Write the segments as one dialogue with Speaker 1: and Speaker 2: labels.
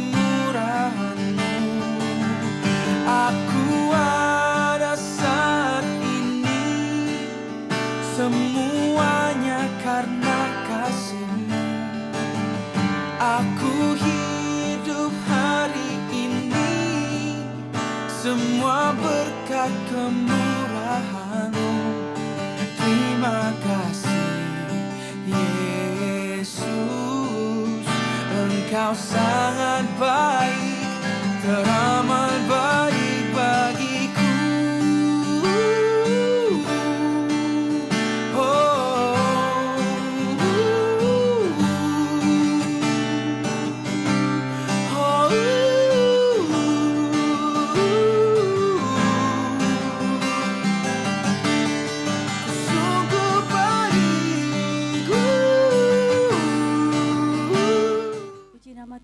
Speaker 1: kemurahan-Mu. Aku ada saat ini, semuanya karena kasih-Mu. Aku hidup hari ini, semua berkat kemurahan-Mu. Terima kasih Yesus, Engkau sangat baik, teramat baik bagiku.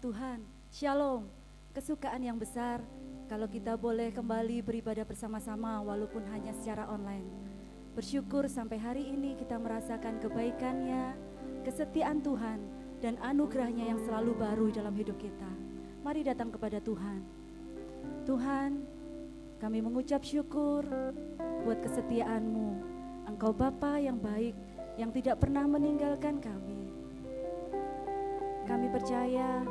Speaker 2: Tuhan, Shalom. Kesukaan yang besar kalau kita boleh kembali beribadah bersama-sama walaupun hanya secara online. Bersyukur sampai hari ini kita merasakan kebaikan-Nya, kesetiaan Tuhan, dan anugerah-Nya yang selalu baru dalam hidup kita. Mari datang kepada Tuhan. Tuhan, kami mengucap syukur buat kesetiaan-Mu. Engkau Bapa yang baik, yang tidak pernah meninggalkan kami. Kami percaya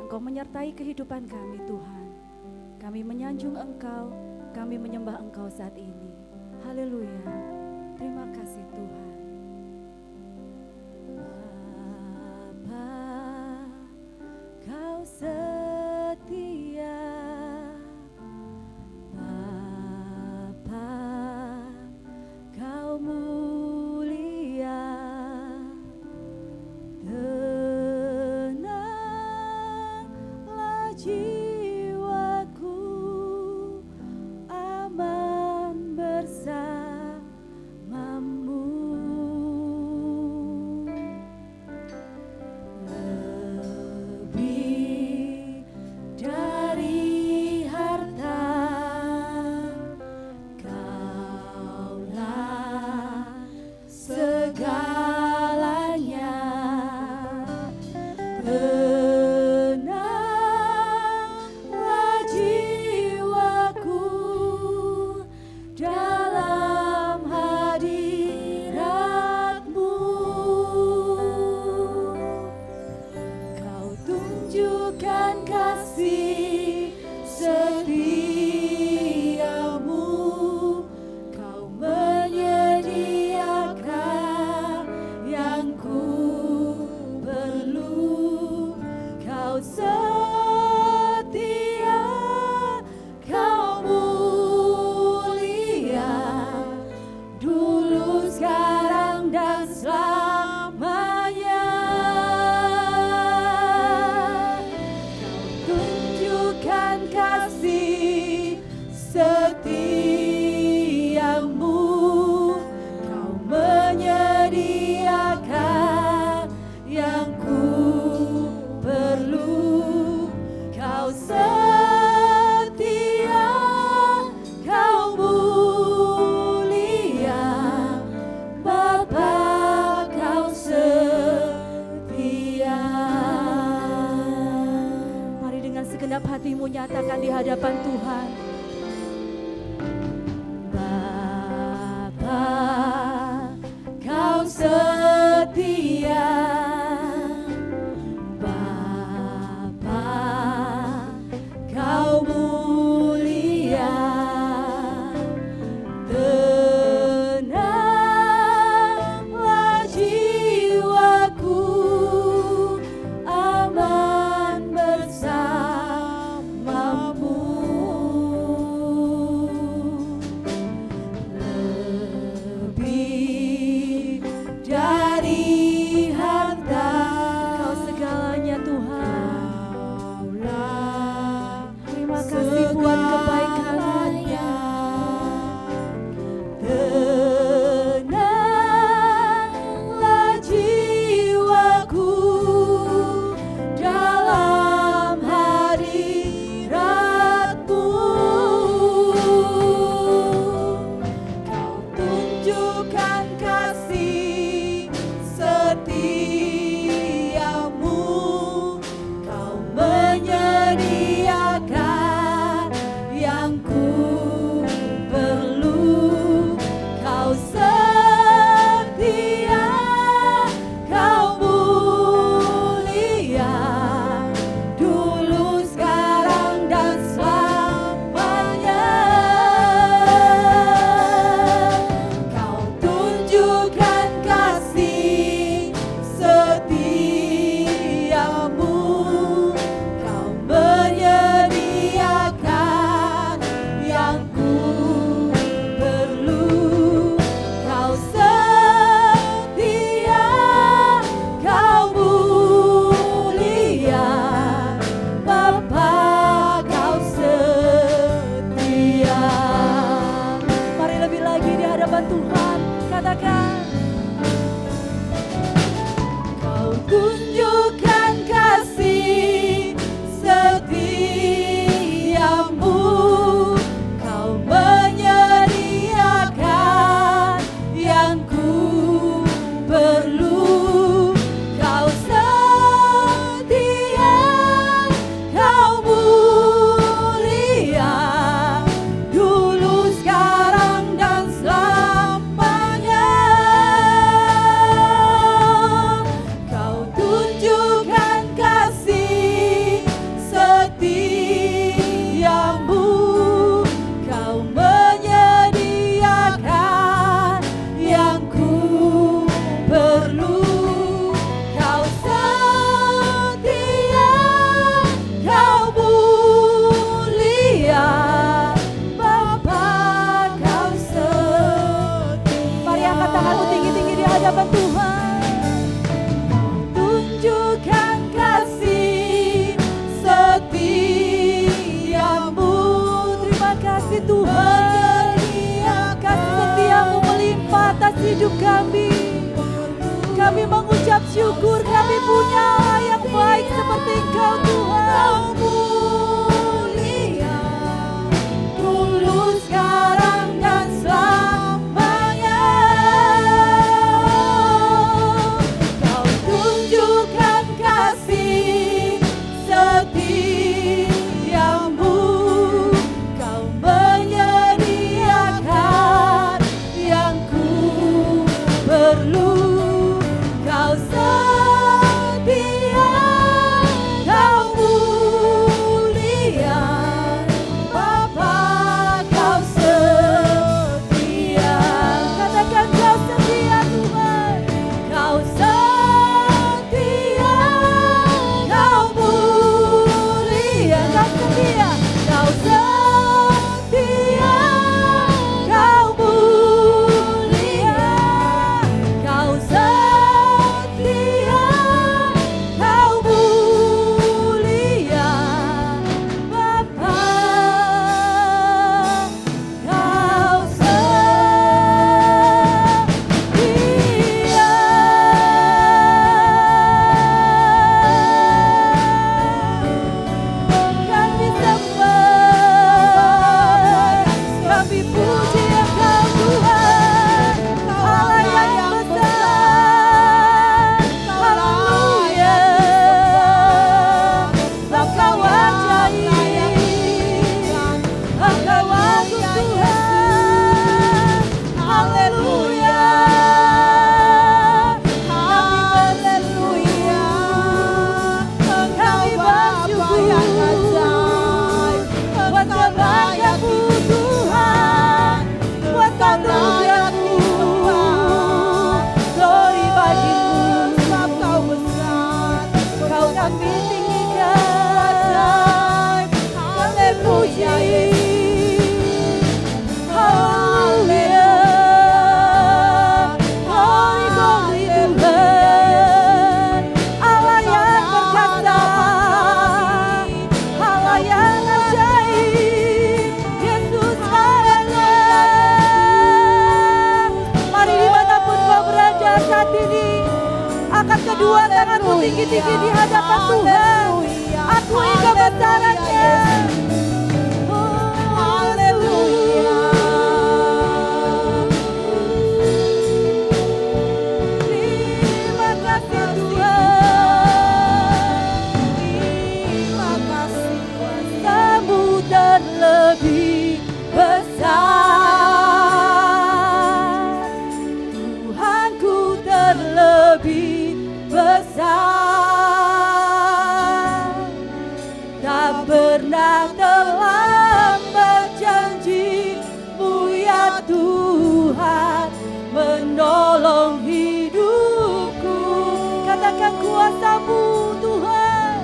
Speaker 2: Engkau menyertai kehidupan kami, Tuhan. Kami menyanjung Engkau, kami menyembah Engkau saat ini. Haleluya. Terima kasih Tuhan. Bapa, Kau setia. Bapa, Kau mulia. Jiwaku aman bersamamu. Lebih dari harta, Kaulah segalanya. Hatimu nyatakan di hadapan Tuhan. Bapa, Kau setia. Bapa, Kau mulia. Tenanglah jiwaku, aman bersama. kasih Tuhan, kasih setiamu melimpah atas hidup kami. Kami mengucap syukur, kami punya Allah yang baik seperti Engkau Tuhan. Mulia, dulu, sekarang, dan selamanya. Kau tunjukkan kasih setiamu, Kau menyediakan yang ku perlu. Kau setia, Kau mulia, Bapa, Kau setia. Katakan Kau setia Tuhan, Kau setia, Kau mulia, Kau setia, Kau setia, Kau mulia, Kau setia. Kedua tanganmu tinggi-tinggi di hadapan Tuhan. Akui kebesarannya. Haleluya. Terima kasih Tuhan. Terima kasih kuasa-Mu terlebih besar. Tuhanku terlebih besar, tak pernah terlambat janji-Mu ya Tuhan menolong hidupku. Katakan kuasa-Mu Tuhan,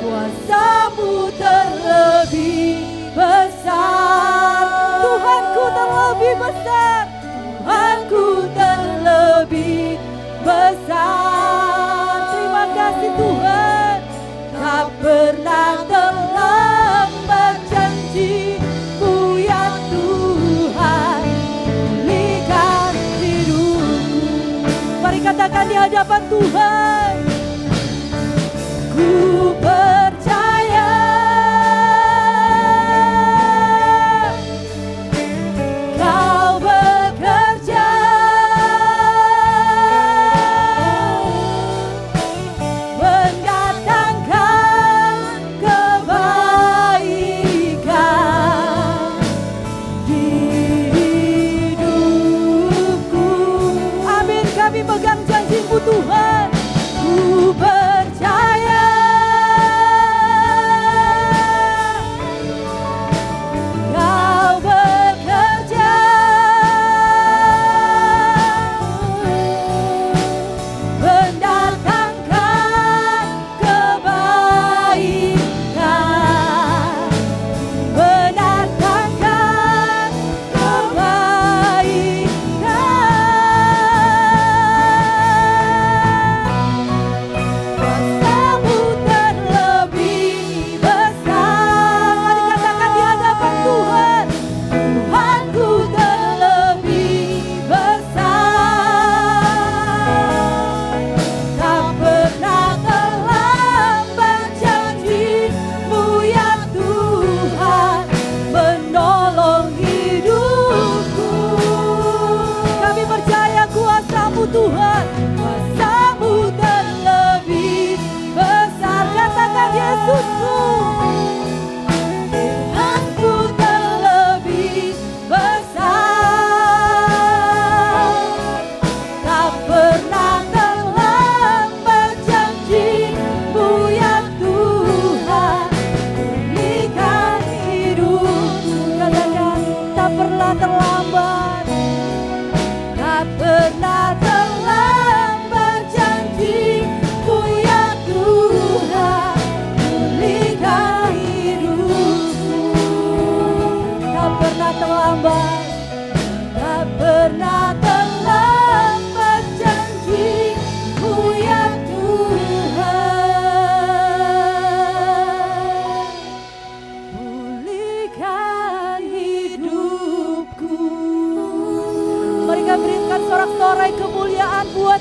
Speaker 2: kuasa-Mu terlebih besar. Tuhanku terlebih besar, Tuhanku terlebih besar. Terima kasih Tuhan, tak pernah terlambat janji-Mu ya Tuhan pulihkan hidupku. Mari katakan di hadapan Tuhan, ku percaya Kau bekerja mendatangkan kebaikan di hidupku. Amin, kami pegang janji-Mu Tuhan.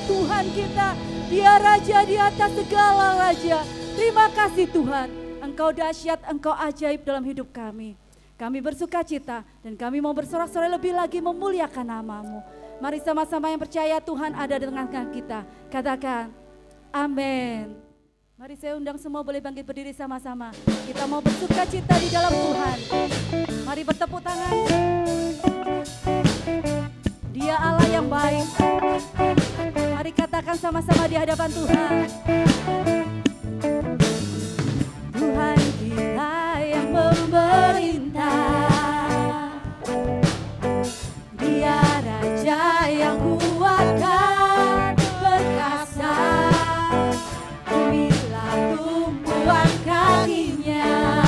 Speaker 2: Tuhan kita. Dia Raja di atas segala raja. Terima kasih Tuhan, Engkau dahsyat, Engkau ajaib dalam hidup kami. Kami bersuka cita dan kami mau bersorak-sorai lebih lagi memuliakan nama-Mu. Mari sama-sama yang percaya Tuhan ada di tengah-tengah kita. Katakan, amin. Mari saya undang semua boleh bangkit berdiri sama-sama. Kita mau bersuka cita di dalam Tuhan. Mari bertepuk tangan. Dia Allah yang baik. Mari katakan sama-sama di hadapan Tuhan. Tuhan kita yang memerintah. Dia Raja yang kuat dan perkasa. Bumilah tumpuan kakinya.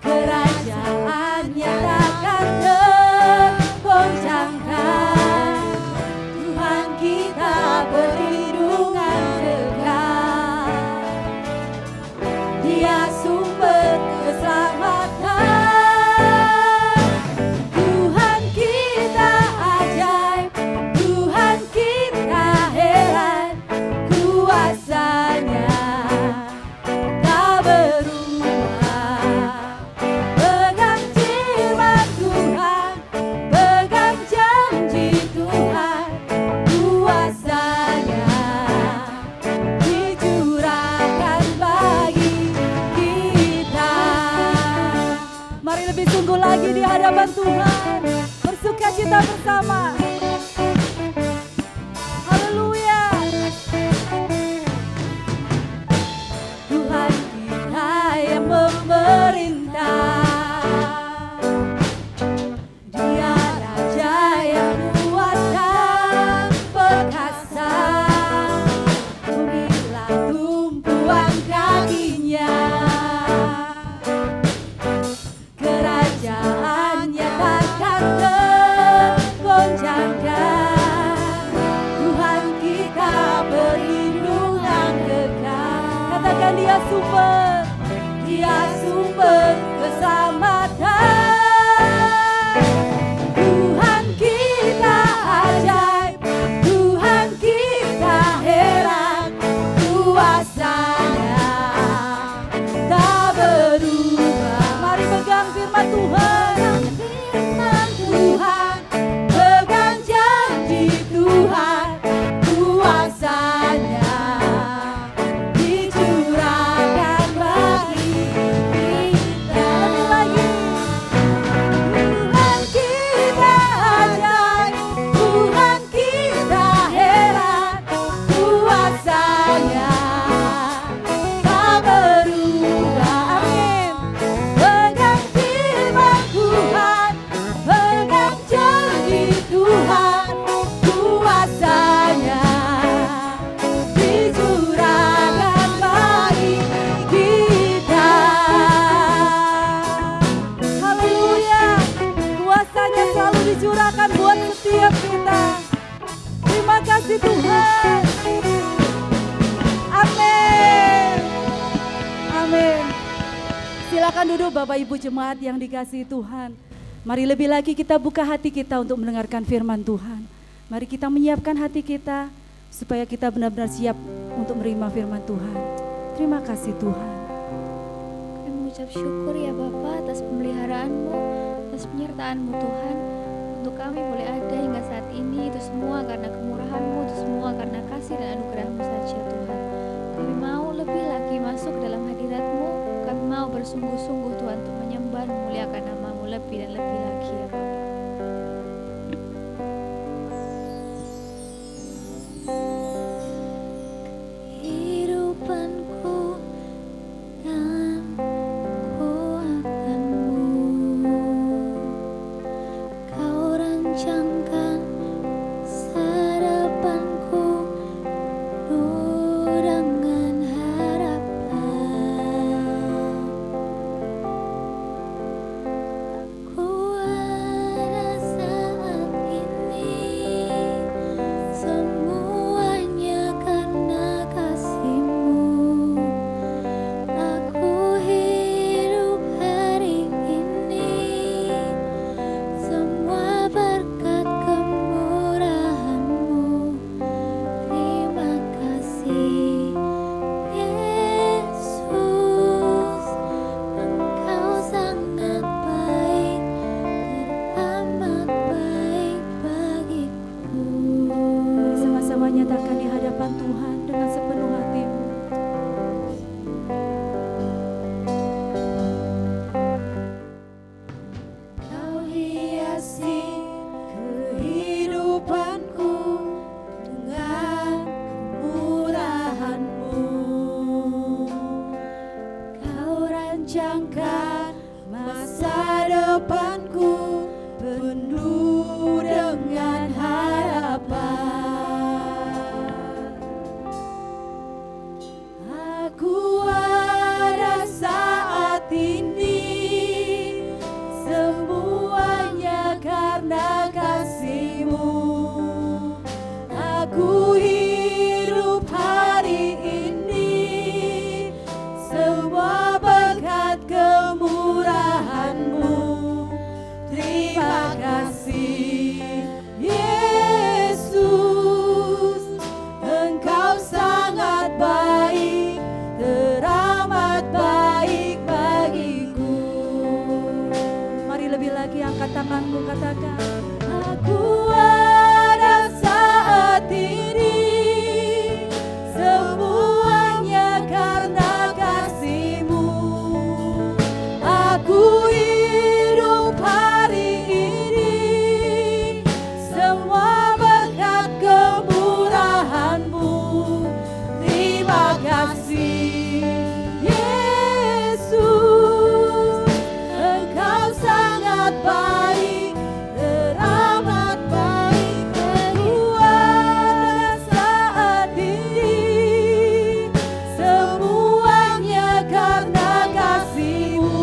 Speaker 2: Kerajaannya takkan tergoncangkan. Tuhan kita perlindungan dekat. Dia sumber keselamatan. Tuhan kita ajaib, Tuhan kita heran. Kuasanya tak berubah. Pegang firman Tuhan, pegang janji Tuhan. Kuasanya dicurahkan bagi kita. Mari lebih sungguh lagi di hadapan Tuhan, bersuka cita bersama. Haleluya. Tuhan kita yang memerintah. Dia Raja yang kuat dan perkasa. Bumilah tumpuan kakinya. Kerajaannya takkan tergoncangkan. Tuhan kita perlindungan kekal. Katakan dia sumber, dia sumber keselamatan. Tuhan kita ajaib, Tuhan kita heran. Kuasanya tak berubah. Mari pegang firman Tuhan, Tuhan, pegang janji Tuhan. Kuasanya dicurahkan bagi kita. Lebih lagi. Tuhan kita ajaib, Tuhan kita heran. Kuasanya tak berubah. Amin. Pegang firman Tuhan, pegang janji Tuhan. Kuasanya dicurahkan bagi kita. Haleluya. Kuasanya selalu dicurahkan buat setiap kita. Terima kasih Tuhan. Amin. Amin. Silakan duduk Bapak Ibu jemaat yang dikasihi Tuhan. Mari lebih lagi kita buka hati kita untuk mendengarkan firman Tuhan. Mari kita menyiapkan hati kita supaya kita benar-benar siap untuk menerima firman Tuhan. Terima kasih Tuhan.
Speaker 3: Kami mengucap syukur ya Bapa atas pemeliharaan-Mu, atas penyertaan-Mu Tuhan. Untuk kami boleh ada hingga saat ini, itu semua karena kemurahan-Mu, itu semua karena kasih dan anugerah-Mu saja Tuhan. Kami mau lebih lagi masuk ke dalam hadirat-Mu, kami mau bersungguh-sungguh Tuhan untuk menyembah dan memuliakan nama-Mu lebih dan lebih lagi ya Bapa. Kehidupanku dan kuatanmu, Kau rancangkan sarapanku penuh dengan harapan. Ku
Speaker 2: Bincangkan masa depanku penuh dengan harapan. Aku ada saat ini, semuanya karena kasih-Mu. Aku hidup hari ini, semua berkat kemurahan-Mu. Terima kasih Yesus, Engkau sangat baik, teramat baik bagiku. Mari lebih lagi angkat tanganmu, katakan, aku ada saat ini, semuanya karena kasih-Mu. Aku hidup hari ini, semua berkat kemurahan-Mu. Terima kasih Yesus, Engkau sangat baik, teramat baik. Aku ada saat ini, semuanya karena kasih-Mu.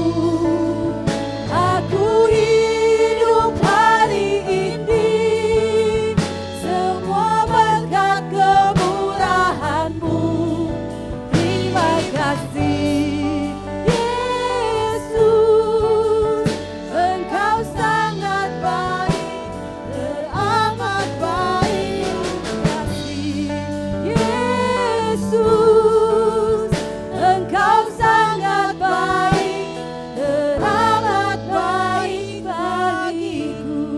Speaker 2: Aku hidup hari ini, semua berkat kemurahan-Mu. Terima kasih Yesus, Engkau sangat baik, teramat baik. Kasih Yesus, Engkau sangat baik, teramat baik bagiku.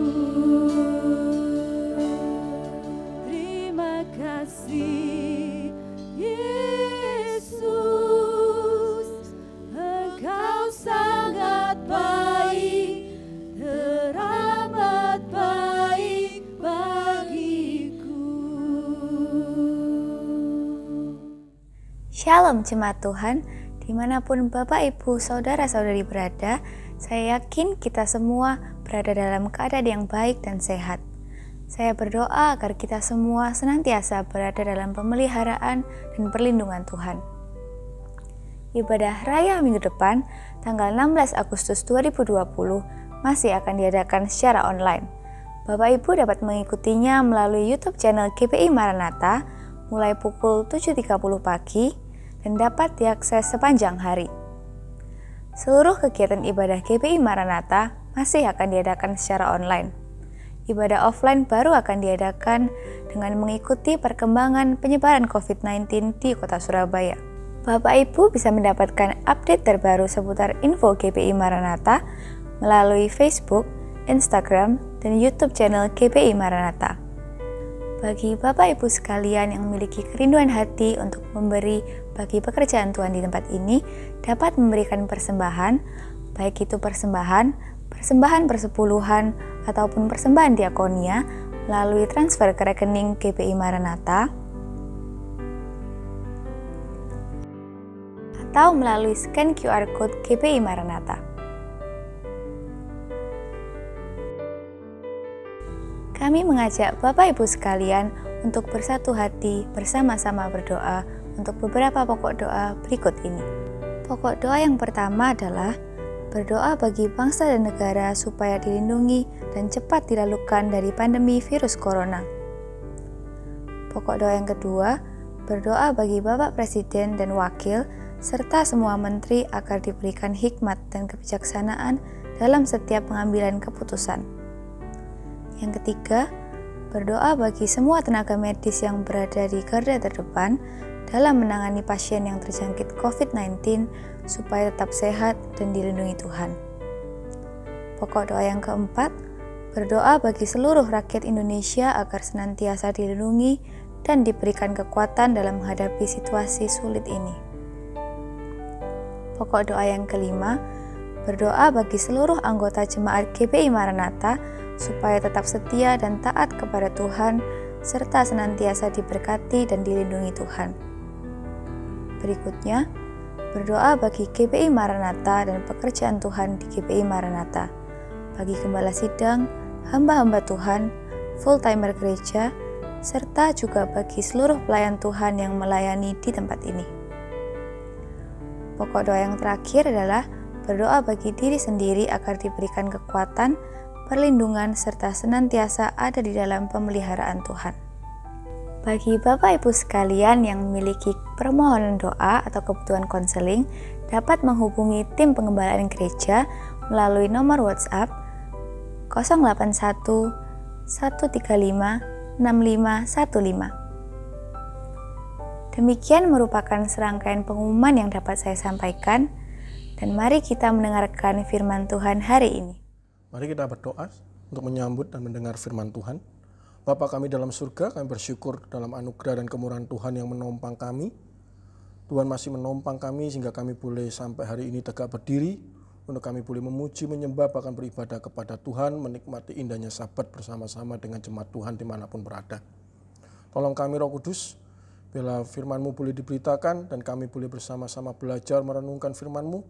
Speaker 2: Terima kasih Yesus, Engkau sangat baik, teramat baik bagiku.
Speaker 4: Shalom jemaat Tuhan, dimanapun Bapak, Ibu, Saudara-saudari berada, saya yakin kita semua berada dalam keadaan yang baik dan sehat. Saya berdoa agar kita semua senantiasa berada dalam pemeliharaan dan perlindungan Tuhan. Ibadah Raya minggu depan, tanggal 16 Agustus 2020, masih akan diadakan secara online. Bapak Ibu dapat mengikutinya melalui YouTube channel GPI Maranatha mulai pukul 7.30 pagi dan dapat diakses sepanjang hari. Seluruh kegiatan ibadah GPI Maranatha masih akan diadakan secara online. Ibadah offline baru akan diadakan dengan mengikuti perkembangan penyebaran COVID-19 di Kota Surabaya. Bapak Ibu bisa mendapatkan update terbaru seputar info GPI Maranatha melalui Facebook, Instagram, dan YouTube channel GPI Maranatha. Bagi Bapak Ibu sekalian yang memiliki kerinduan hati untuk memberi bagi pekerjaan Tuhan di tempat ini, dapat memberikan persembahan, baik itu persembahan persepuluhan, ataupun persembahan diakonia melalui transfer ke rekening GPI Maranatha atau melalui scan QR Code GPI Maranatha. Kami mengajak Bapak Ibu sekalian untuk bersatu hati bersama-sama berdoa untuk beberapa pokok doa berikut ini. Pokok doa yang pertama adalah berdoa bagi bangsa dan negara supaya dilindungi dan cepat dilalukan dari pandemi virus corona. Pokok doa yang kedua, berdoa bagi Bapak Presiden dan Wakil serta semua menteri agar diberikan hikmat dan kebijaksanaan dalam setiap pengambilan keputusan. Yang ketiga, berdoa bagi semua tenaga medis yang berada di garda terdepan dalam menangani pasien yang terjangkit COVID-19 supaya tetap sehat dan dilindungi Tuhan. Pokok doa yang keempat, berdoa bagi seluruh rakyat Indonesia agar senantiasa dilindungi dan diberikan kekuatan dalam menghadapi situasi sulit ini. Pokok doa yang kelima, berdoa bagi seluruh anggota jemaat GPI Maranatha supaya tetap setia dan taat kepada Tuhan, serta senantiasa diberkati dan dilindungi Tuhan. Berikutnya, berdoa bagi GPI Maranatha dan pekerjaan Tuhan di GPI Maranatha, bagi gembala sidang, hamba-hamba Tuhan, full-timer gereja, serta juga bagi seluruh pelayan Tuhan yang melayani di tempat ini. Pokok doa yang terakhir adalah berdoa bagi diri sendiri agar diberikan kekuatan, perlindungan, serta senantiasa ada di dalam pemeliharaan Tuhan. Bagi Bapak Ibu sekalian yang memiliki permohonan doa atau kebutuhan konseling, dapat menghubungi tim pengembalaan gereja melalui nomor WhatsApp 081 135 6515. Demikian merupakan serangkaian pengumuman yang dapat saya sampaikan, dan mari kita mendengarkan firman Tuhan hari ini.
Speaker 5: Mari kita berdoa untuk menyambut dan mendengar firman Tuhan. Bapa kami dalam surga, kami bersyukur dalam anugerah dan kemurahan Tuhan yang menompang kami. Tuhan masih menompang kami sehingga kami boleh sampai hari ini tegak berdiri, untuk kami boleh memuji, menyembah, bahkan beribadah kepada Tuhan, menikmati indahnya Sabat bersama-sama dengan jemaat Tuhan dimanapun berada. Tolong kami Roh Kudus, bila firman-Mu boleh diberitakan dan kami boleh bersama-sama belajar merenungkan firman-Mu.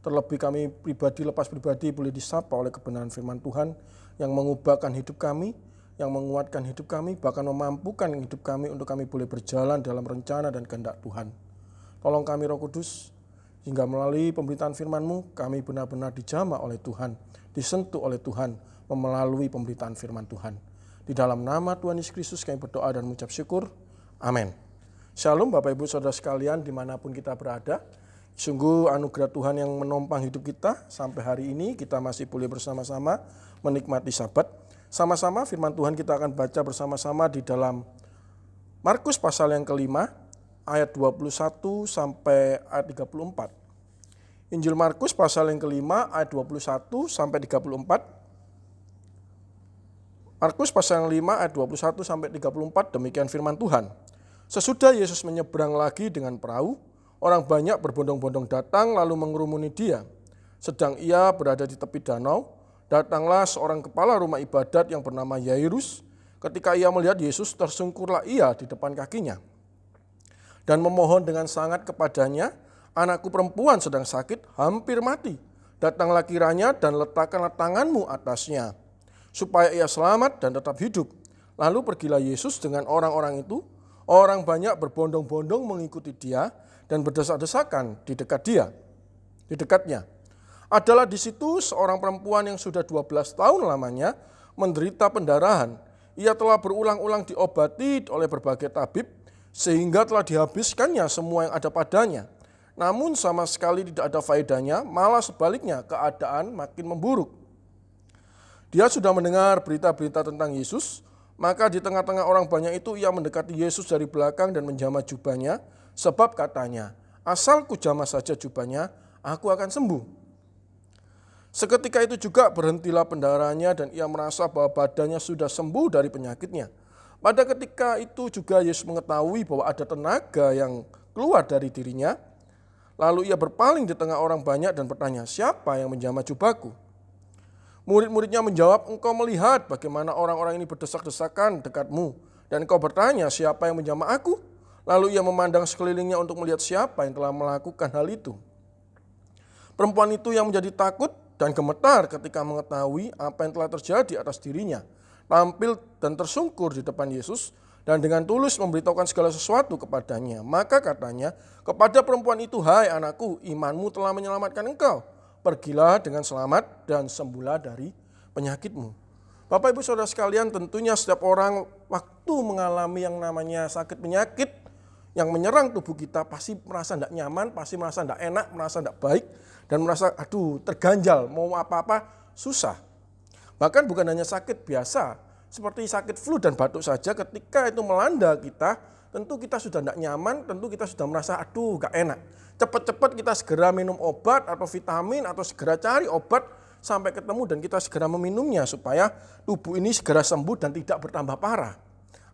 Speaker 5: Terlebih kami pribadi, lepas pribadi boleh disapa oleh kebenaran firman Tuhan yang mengubahkan hidup kami, yang menguatkan hidup kami, bahkan memampukan hidup kami untuk kami boleh berjalan dalam rencana dan kehendak Tuhan. Tolong kami Roh Kudus, hingga melalui pemberitaan firman-Mu, kami benar-benar dijamah oleh Tuhan, disentuh oleh Tuhan, melalui pemberitaan firman Tuhan. Di dalam nama Tuhan Yesus Kristus kami berdoa dan mengucap syukur. Amin. Shalom Bapak Ibu Saudara sekalian dimanapun kita berada. Sungguh anugerah Tuhan yang menompang hidup kita sampai hari ini, kita masih boleh bersama-sama menikmati Sabat. Sama-sama firman Tuhan kita akan baca bersama-sama di dalam Markus pasal yang kelima, ayat 21 sampai ayat 34. Injil Markus pasal yang kelima, ayat 21 sampai 34. Markus pasal yang 5 ayat 21 sampai 34, demikian firman Tuhan. Sesudah Yesus menyeberang lagi dengan perahu, orang banyak berbondong-bondong datang lalu mengerumuni dia. Sedang ia berada di tepi danau, datanglah seorang kepala rumah ibadat yang bernama Yairus. Ketika ia melihat Yesus, tersungkurlah ia di depan kakinya dan memohon dengan sangat kepadanya, anakku perempuan sedang sakit, hampir mati. Datanglah kiranya dan letakkanlah tanganmu atasnya, supaya ia selamat dan tetap hidup. Lalu pergilah Yesus dengan orang-orang itu. Orang banyak berbondong-bondong mengikuti dia dan berdesak-desakan di dekatnya. Adalah di situ seorang perempuan yang sudah 12 tahun lamanya menderita pendarahan. Ia telah berulang-ulang diobati oleh berbagai tabib, sehingga telah dihabiskannya semua yang ada padanya. Namun sama sekali tidak ada faedahnya, malah sebaliknya keadaan makin memburuk. Dia sudah mendengar berita-berita tentang Yesus, maka di tengah-tengah orang banyak itu ia mendekati Yesus dari belakang dan menjamah jubahnya, sebab katanya, asal ku jamah saja jubahnya, aku akan sembuh. Seketika itu juga berhentilah pendarahannya dan ia merasa bahwa badannya sudah sembuh dari penyakitnya. Pada ketika itu juga Yesus mengetahui bahwa ada tenaga yang keluar dari dirinya. Lalu ia berpaling di tengah orang banyak dan bertanya, siapa yang menjamah jubahku? Murid-muridnya menjawab, engkau melihat bagaimana orang-orang ini berdesak-desakan dekatmu, dan engkau bertanya, siapa yang menjamah aku? Lalu ia memandang sekelilingnya untuk melihat siapa yang telah melakukan hal itu. Perempuan itu yang menjadi takut dan gemetar ketika mengetahui apa yang telah terjadi atas dirinya, tampil dan tersungkur di depan Yesus, dan dengan tulus memberitahukan segala sesuatu kepadanya. Maka katanya, kepada perempuan itu, hai anakku, imanmu telah menyelamatkan engkau. Pergilah dengan selamat dan sembuhlah dari penyakitmu. Bapak Ibu Saudara sekalian, tentunya setiap orang waktu mengalami yang namanya sakit penyakit yang menyerang tubuh kita pasti merasa tidak nyaman, pasti merasa tidak enak, merasa tidak baik, dan merasa terganjal, mau apa-apa susah. Bahkan bukan hanya sakit biasa, seperti sakit flu dan batuk saja, ketika itu melanda kita, tentu kita sudah tidak nyaman, tentu kita sudah merasa gak enak. Cepat-cepat kita segera minum obat atau vitamin atau segera cari obat sampai ketemu dan kita segera meminumnya supaya tubuh ini segera sembuh dan tidak bertambah parah.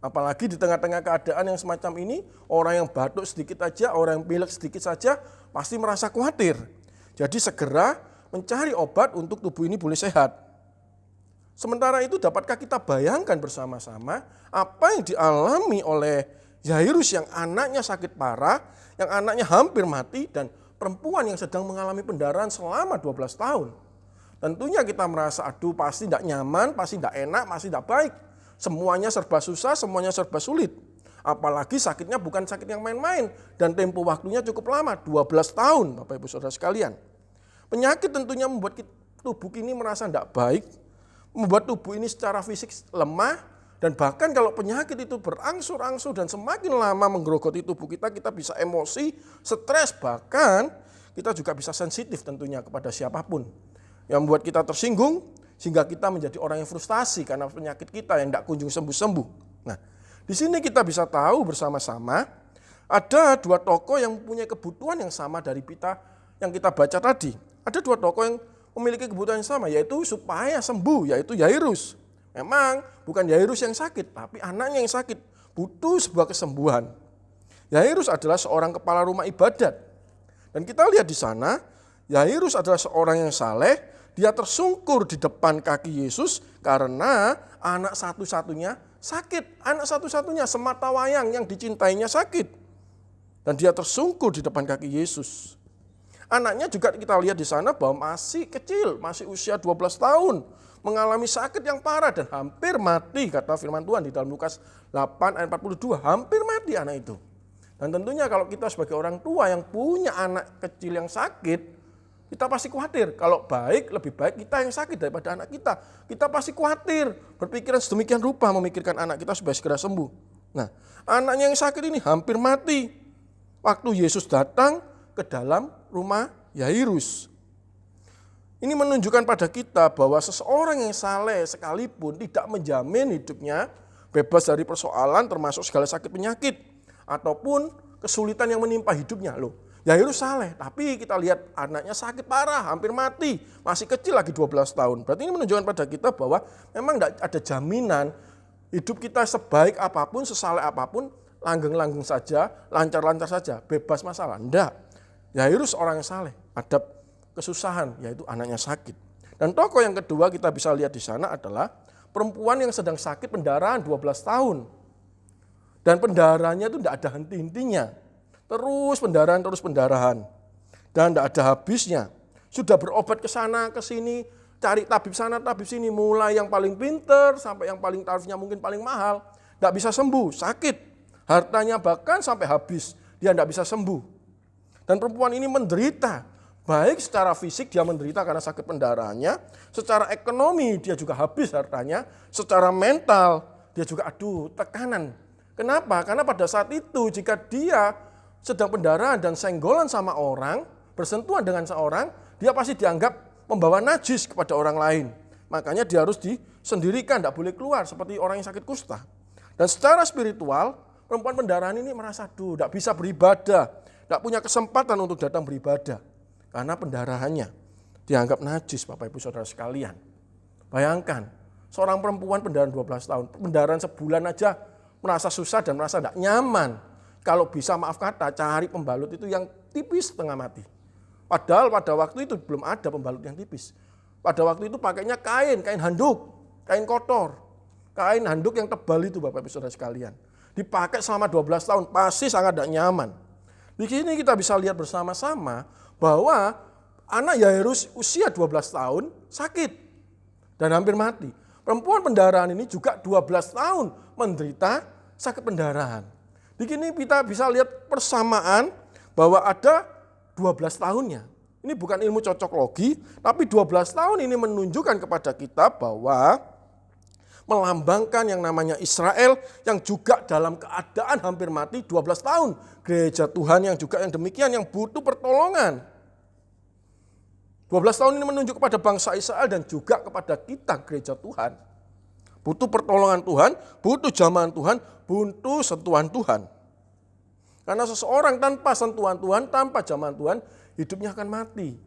Speaker 5: Apalagi di tengah-tengah keadaan yang semacam ini, orang yang batuk sedikit saja, orang yang pilek sedikit saja pasti merasa khawatir. Jadi segera mencari obat untuk tubuh ini boleh sehat. Sementara itu dapatkah kita bayangkan bersama-sama apa yang dialami oleh Yairus yang anaknya sakit parah, yang anaknya hampir mati, dan perempuan yang sedang mengalami pendarahan selama 12 tahun. Tentunya kita merasa aduh pasti tidak nyaman, pasti tidak enak, pasti tidak baik. Semuanya serba susah, semuanya serba sulit. Apalagi sakitnya bukan sakit yang main-main dan tempo waktunya cukup lama, 12 tahun Bapak Ibu Saudara sekalian. Penyakit tentunya membuat tubuh ini merasa tidak baik, membuat tubuh ini secara fisik lemah, dan bahkan kalau penyakit itu berangsur-angsur dan semakin lama menggerogoti tubuh kita bisa emosi, stres, bahkan kita juga bisa sensitif tentunya kepada siapapun. Yang membuat kita tersinggung sehingga kita menjadi orang yang frustasi karena penyakit kita yang tidak kunjung sembuh-sembuh. Nah, di sini kita bisa tahu bersama-sama ada dua tokoh yang mempunyai kebutuhan yang sama dari kita yang kita baca tadi. Ada dua tokoh yang memiliki kebutuhan yang sama, yaitu supaya sembuh, yaitu Yairus. Memang bukan Yairus yang sakit, tapi anaknya yang sakit, butuh sebuah kesembuhan. Yairus adalah seorang kepala rumah ibadat. Dan kita lihat di sana, Yairus adalah seorang yang saleh, dia tersungkur di depan kaki Yesus karena anak satu-satunya sakit. Anak satu-satunya semata wayang yang dicintainya sakit. Dan dia tersungkur di depan kaki Yesus. Anaknya juga kita lihat di sana bahwa masih kecil, masih usia 12 tahun. Mengalami sakit yang parah dan hampir mati, kata firman Tuhan di dalam Lukas 8 ayat 42. Hampir mati anak itu. Dan tentunya kalau kita sebagai orang tua yang punya anak kecil yang sakit, kita pasti khawatir. Kalau baik, lebih baik kita yang sakit daripada anak kita. Kita pasti khawatir, berpikiran sedemikian rupa memikirkan anak kita supaya segera sembuh. Nah, anaknya yang sakit ini hampir mati. Waktu Yesus datang ke dalam rumah Yairus. Ini menunjukkan pada kita bahwa seseorang yang saleh sekalipun tidak menjamin hidupnya bebas dari persoalan termasuk segala sakit penyakit ataupun kesulitan yang menimpa hidupnya. Loh, Yairus saleh, tapi kita lihat anaknya sakit parah, hampir mati, masih kecil lagi 12 tahun. Berarti ini menunjukkan pada kita bahwa memang tidak ada jaminan hidup kita sebaik apapun, sesaleh apapun, langgeng-langgeng saja, lancar-lancar saja, bebas masalah. Enggak. Yairus orang yang saleh, ada kesusahan, yaitu anaknya sakit. Dan tokoh yang kedua kita bisa lihat di sana adalah perempuan yang sedang sakit pendarahan 12 tahun. Dan pendarahannya itu tidak ada henti-hentinya. Terus pendarahan. Dan tidak ada habisnya. Sudah berobat ke sana, ke sini, cari tabib sana, tabib sini. Mulai yang paling pinter sampai yang paling tarifnya mungkin paling mahal. Tidak bisa sembuh, sakit. Hartanya bahkan sampai habis. Dia tidak bisa sembuh. Dan perempuan ini menderita. Baik secara fisik dia menderita karena sakit pendarahannya. Secara ekonomi dia juga habis hartanya. Secara mental dia juga tekanan. Kenapa? Karena pada saat itu jika dia sedang pendarahan dan senggolan sama orang, bersentuhan dengan seorang, dia pasti dianggap membawa najis kepada orang lain. Makanya dia harus disendirikan, tidak boleh keluar seperti orang yang sakit kusta. Dan secara spiritual, perempuan pendarahan ini merasa tidak bisa beribadah, tidak punya kesempatan untuk datang beribadah. Karena pendarahannya dianggap najis, Bapak Ibu Saudara sekalian. Bayangkan, seorang perempuan pendarahan 12 tahun, pendarahan sebulan aja merasa susah dan merasa tidak nyaman. Kalau bisa maaf kata, cari pembalut itu yang tipis setengah mati. Padahal pada waktu itu belum ada pembalut yang tipis. Pada waktu itu pakainya kain handuk, kain kotor. Kain handuk yang tebal itu Bapak Ibu Saudara sekalian. Dipakai selama 12 tahun, pasti sangat tidak nyaman. Di sini kita bisa lihat bersama-sama bahwa anak Yairus usia 12 tahun sakit dan hampir mati. Perempuan pendarahan ini juga 12 tahun menderita sakit pendarahan. Di sini kita bisa lihat persamaan bahwa ada 12 tahunnya. Ini bukan ilmu cocok logi, tapi 12 tahun ini menunjukkan kepada kita bahwa melambangkan yang namanya Israel yang juga dalam keadaan hampir mati 12 tahun. Gereja Tuhan yang juga yang demikian yang butuh pertolongan. 12 tahun ini menunjuk kepada bangsa Israel dan juga kepada kita gereja Tuhan. Butuh pertolongan Tuhan, butuh jamahan Tuhan, butuh sentuhan Tuhan. Karena seseorang tanpa sentuhan Tuhan, tanpa jamahan Tuhan, hidupnya akan mati.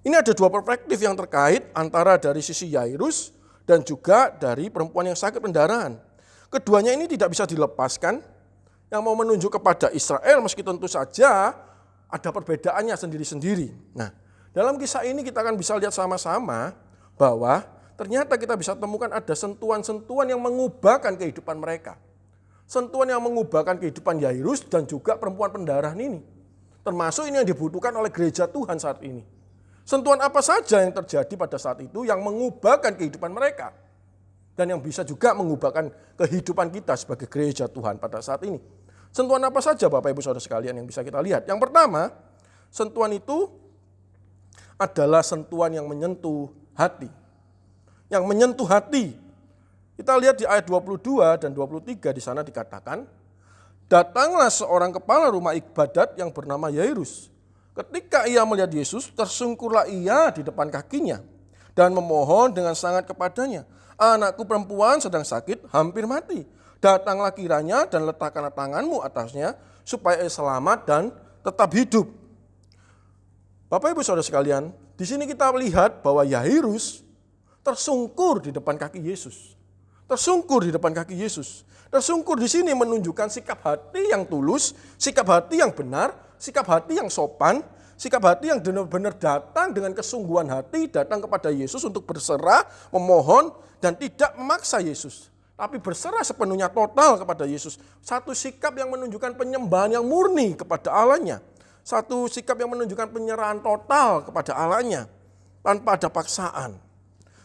Speaker 5: Ini ada dua perspektif yang terkait antara dari sisi Yairus dan juga dari perempuan yang sakit pendarahan. Keduanya ini tidak bisa dilepaskan, yang mau menunjuk kepada Israel meski tentu saja ada perbedaannya sendiri-sendiri. Nah, dalam kisah ini kita akan bisa lihat sama-sama bahwa ternyata kita bisa temukan ada sentuhan-sentuhan yang mengubahkan kehidupan mereka. Sentuhan yang mengubahkan kehidupan Yairus dan juga perempuan pendarahan ini. Termasuk ini yang dibutuhkan oleh gereja Tuhan saat ini. Sentuhan apa saja yang terjadi pada saat itu yang mengubahkan kehidupan mereka. Dan yang bisa juga mengubahkan kehidupan kita sebagai gereja Tuhan pada saat ini. Sentuhan apa saja Bapak Ibu Saudara sekalian yang bisa kita lihat. Yang pertama, sentuhan itu adalah sentuhan yang menyentuh hati. Yang menyentuh hati. Kita lihat di ayat 22 dan 23 di sana dikatakan, datanglah seorang kepala rumah ibadat yang bernama Yairus. Ketika ia melihat Yesus, tersungkurlah ia di depan kakinya dan memohon dengan sangat kepadanya, anakku perempuan sedang sakit, hampir mati. Datanglah kiranya dan letakkanlah tanganmu atasnya supaya ia selamat dan tetap hidup. Bapak Ibu Saudara sekalian, di sini kita melihat bahwa Yairus tersungkur di depan kaki Yesus. Tersungkur di depan kaki Yesus. Tersungkur di sini menunjukkan sikap hati yang tulus, sikap hati yang benar, sikap hati yang sopan, sikap hati yang benar-benar datang dengan kesungguhan hati, datang kepada Yesus untuk berserah, memohon, dan tidak memaksa Yesus. Tapi berserah sepenuhnya total kepada Yesus. Satu sikap yang menunjukkan penyembahan yang murni kepada Allahnya. Satu sikap yang menunjukkan penyerahan total kepada Allahnya. Tanpa ada paksaan.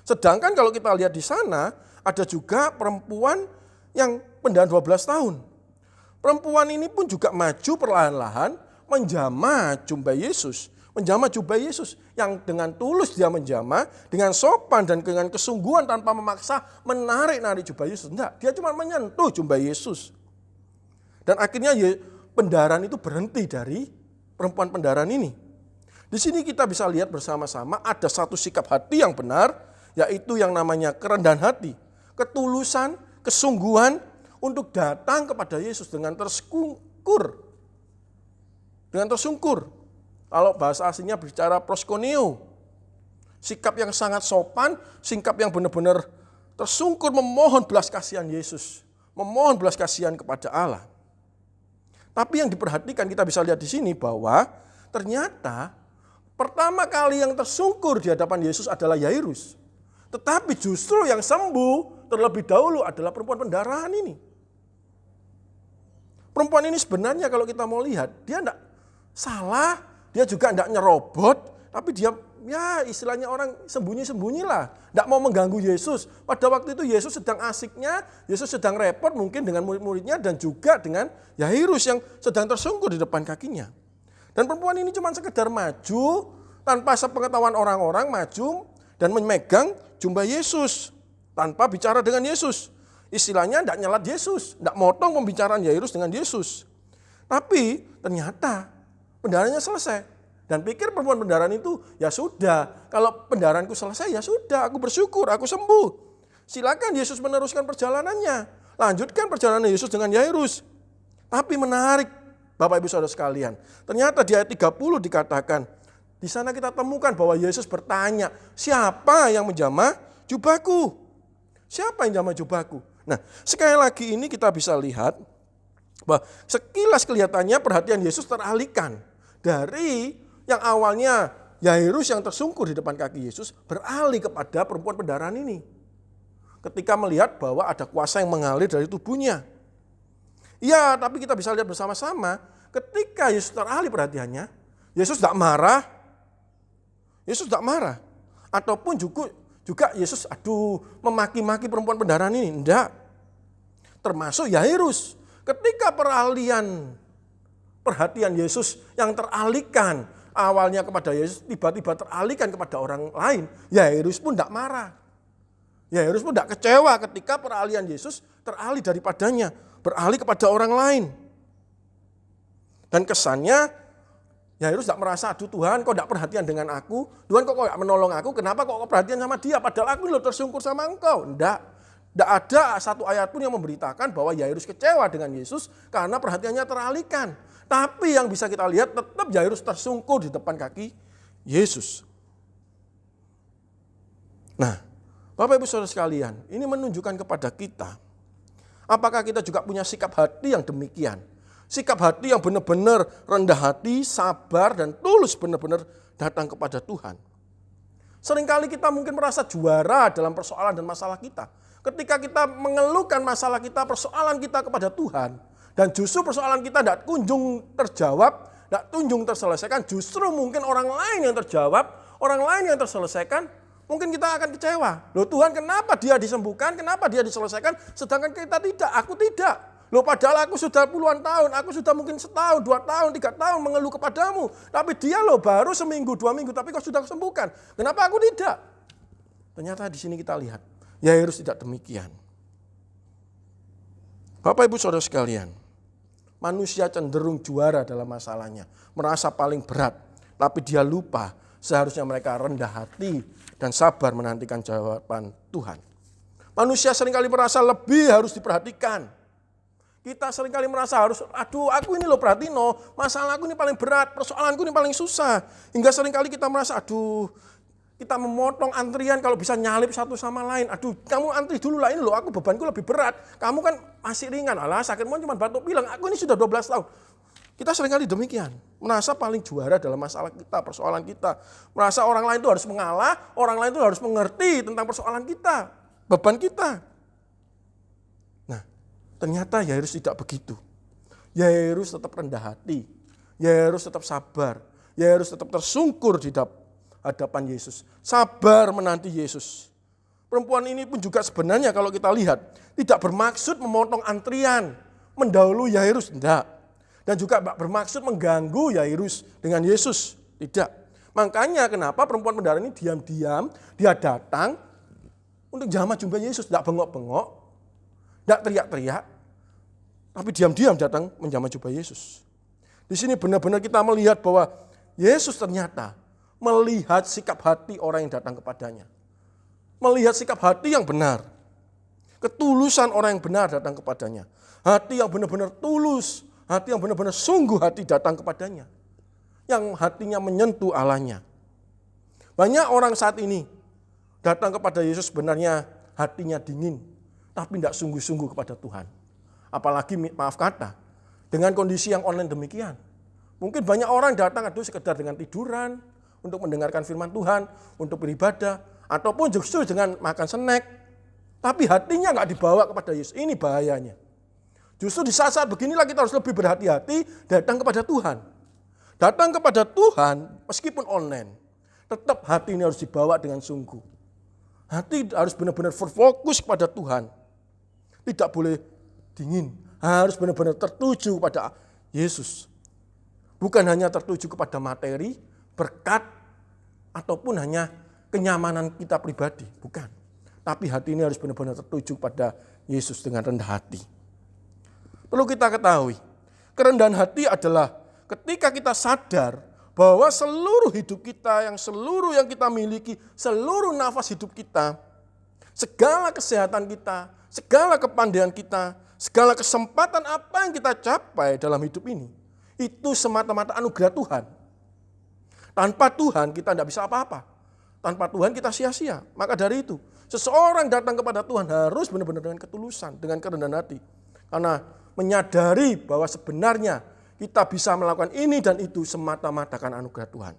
Speaker 5: Sedangkan kalau kita lihat di sana, ada juga perempuan yang pendarahan 12 tahun. Perempuan ini pun juga maju perlahan-lahan menjamah jubah Yesus. Menjamah jubah Yesus yang dengan tulus dia menjamah, dengan sopan dan dengan kesungguhan tanpa memaksa menarik-narik jubah Yesus. Enggak, dia cuma menyentuh jubah Yesus. Dan akhirnya pendarahan itu berhenti dari perempuan pendarahan ini. Di sini kita bisa lihat bersama-sama ada satu sikap hati yang benar, yaitu yang namanya kerendahan hati. Ketulusan, kesungguhan untuk datang kepada Yesus dengan tersungkur. Dengan tersungkur. Kalau bahasa aslinya bicara proskuneo. Sikap yang sangat sopan, sikap yang benar-benar tersungkur memohon belas kasihan Yesus. Memohon belas kasihan kepada Allah. Tapi yang diperhatikan kita bisa lihat di sini bahwa ternyata pertama kali yang tersungkur di hadapan Yesus adalah Yairus. Tetapi justru yang sembuh terlebih dahulu adalah perempuan pendarahan ini. Perempuan ini sebenarnya kalau kita mau lihat, dia tidak salah, dia juga tidak nyerobot, tapi dia ya istilahnya orang sembunyi-sembunyilah, tidak mau mengganggu Yesus. Pada waktu itu Yesus sedang asiknya, Yesus sedang repot mungkin dengan murid-muridnya dan juga dengan Yairus yang sedang tersungkur di depan kakinya. Dan perempuan ini cuma sekedar maju, tanpa sepengetahuan orang-orang maju dan memegang jubah Yesus tanpa bicara dengan Yesus. Istilahnya tidak nyelat Yesus, tidak motong pembicaraan Yairus dengan Yesus. Tapi ternyata pendarahannya selesai. Dan pikir perempuan pendarahan itu, ya sudah, kalau pendarahanku selesai ya sudah, aku bersyukur, aku sembuh. Silakan Yesus meneruskan perjalanannya. Lanjutkan perjalanan Yesus dengan Yairus. Tapi menarik, Bapak Ibu Saudara sekalian. Ternyata di ayat 30 dikatakan, di sana kita temukan bahwa Yesus bertanya, siapa yang menjamah jubahku? Siapa yang menjamah jubahku? Nah, sekali lagi ini kita bisa lihat bahwa sekilas kelihatannya perhatian Yesus teralihkan dari yang awalnya Yairus yang tersungkur di depan kaki Yesus beralih kepada perempuan pendarahan ini. Ketika melihat bahwa ada kuasa yang mengalir dari tubuhnya. Ya, tapi kita bisa lihat bersama-sama ketika Yesus teralih perhatiannya, Yesus tidak marah. Yesus tidak marah. Ataupun juga Yesus memaki-maki perempuan pendarahan ini. Tidak. Termasuk Yairus. Ketika perhatian Yesus yang teralihkan awalnya kepada Yesus tiba-tiba teralihkan kepada orang lain, Yairus pun tidak marah. Yairus pun tidak kecewa ketika peralihan Yesus teralih daripadanya, beralih kepada orang lain. Dan kesannya Yairus tidak merasa, aduh Tuhan kok tidak perhatian dengan aku, Tuhan kok tidak menolong aku, kenapa kok perhatian sama dia, padahal aku loh tersungkur sama engkau. Tidak ada satu ayat pun yang memberitakan bahwa Yairus kecewa dengan Yesus karena perhatiannya teralihkan. Tapi yang bisa kita lihat tetap Yairus tersungkur di depan kaki Yesus. Nah, Bapak Ibu Saudara sekalian, ini menunjukkan kepada kita, apakah kita juga punya sikap hati yang demikian. Sikap hati yang benar-benar rendah hati, sabar, dan tulus benar-benar datang kepada Tuhan. Seringkali kita mungkin merasa juara dalam persoalan dan masalah kita. Ketika kita mengeluhkan masalah kita, persoalan kita kepada Tuhan, dan justru persoalan kita tidak kunjung terjawab, tidak kunjung terselesaikan, justru mungkin orang lain yang terjawab, orang lain yang terselesaikan, mungkin kita akan kecewa. Loh Tuhan, kenapa dia disembuhkan, kenapa dia diselesaikan, sedangkan kita tidak, aku tidak. Loh padahal aku sudah puluhan tahun, aku sudah mungkin 1 tahun, 2 tahun, 3 tahun mengeluh kepadamu. Tapi dia loh baru seminggu, 2 minggu, tapi kau sudah kesembuhkan. Kenapa aku tidak? Ternyata di sini kita lihat, Yairus tidak demikian. Bapak Ibu Saudara sekalian, manusia cenderung juara dalam masalahnya, merasa paling berat, tapi dia lupa seharusnya mereka rendah hati dan sabar menantikan jawaban Tuhan. Manusia seringkali merasa lebih harus diperhatikan. Kita seringkali merasa harus, aduh aku ini loh perhatiin loh, masalah aku ini paling berat, persoalanku ini paling susah. Hingga seringkali kita merasa, aduh kita memotong antrian kalau bisa nyalip satu sama lain. Aduh kamu antri dulu lah, ini loh aku bebanku lebih berat, kamu kan masih ringan. Alah sakitmu cuma batuk bilang, aku ini sudah 12 tahun. Kita seringkali demikian, merasa paling juara dalam masalah kita, persoalan kita. Merasa orang lain itu harus mengalah, orang lain itu harus mengerti tentang persoalan kita, beban kita. Ternyata Yairus tidak begitu. Yairus tetap rendah hati. Yairus tetap sabar. Yairus tetap tersungkur di hadapan Yesus. Sabar menanti Yesus. Perempuan ini pun juga sebenarnya kalau kita lihat, tidak bermaksud memotong antrian, mendahului Yairus, tidak. Dan juga bermaksud mengganggu Yairus dengan Yesus, tidak. Makanya kenapa perempuan pendara ini diam-diam, dia datang untuk jamah jumpa Yesus, tidak bengok-bengok, tidak teriak-teriak, tapi diam-diam datang menjamah jubah Yesus. Di sini benar-benar kita melihat bahwa Yesus ternyata melihat sikap hati orang yang datang kepadanya. Melihat sikap hati yang benar. Ketulusan orang yang benar datang kepadanya. Hati yang benar-benar tulus, hati yang benar-benar sungguh hati datang kepadanya. Yang hatinya menyentuh Allahnya. Banyak orang saat ini datang kepada Yesus sebenarnya hatinya dingin, tapi tidak sungguh-sungguh kepada Tuhan. Apalagi maaf kata, dengan kondisi yang online demikian. Mungkin banyak orang datang itu sekedar dengan tiduran, untuk mendengarkan firman Tuhan, untuk beribadah, ataupun justru dengan makan snack. Tapi hatinya nggak dibawa kepada Yesus, ini bahayanya. Justru di saat-saat beginilah kita harus lebih berhati-hati datang kepada Tuhan. Datang kepada Tuhan meskipun online, tetap hati ini harus dibawa dengan sungguh. Hati harus benar-benar berfokus kepada Tuhan. Tidak boleh dingin, harus benar-benar tertuju kepada Yesus. Bukan hanya tertuju kepada materi, berkat, ataupun hanya kenyamanan kita pribadi, bukan. Tapi hati ini harus benar-benar tertuju kepada Yesus dengan rendah hati. Perlu kita ketahui, kerendahan hati adalah ketika kita sadar bahwa seluruh hidup kita, seluruh yang kita miliki, seluruh nafas hidup kita, segala kesehatan kita, segala kepandaian kita, segala kesempatan apa yang kita capai dalam hidup ini, itu semata-mata anugerah Tuhan. Tanpa Tuhan kita tidak bisa apa-apa. Tanpa Tuhan kita sia-sia. Maka dari itu, seseorang datang kepada Tuhan harus benar-benar dengan ketulusan, dengan kerendahan hati. Karena menyadari bahwa sebenarnya kita bisa melakukan ini dan itu semata-mata karena anugerah Tuhan.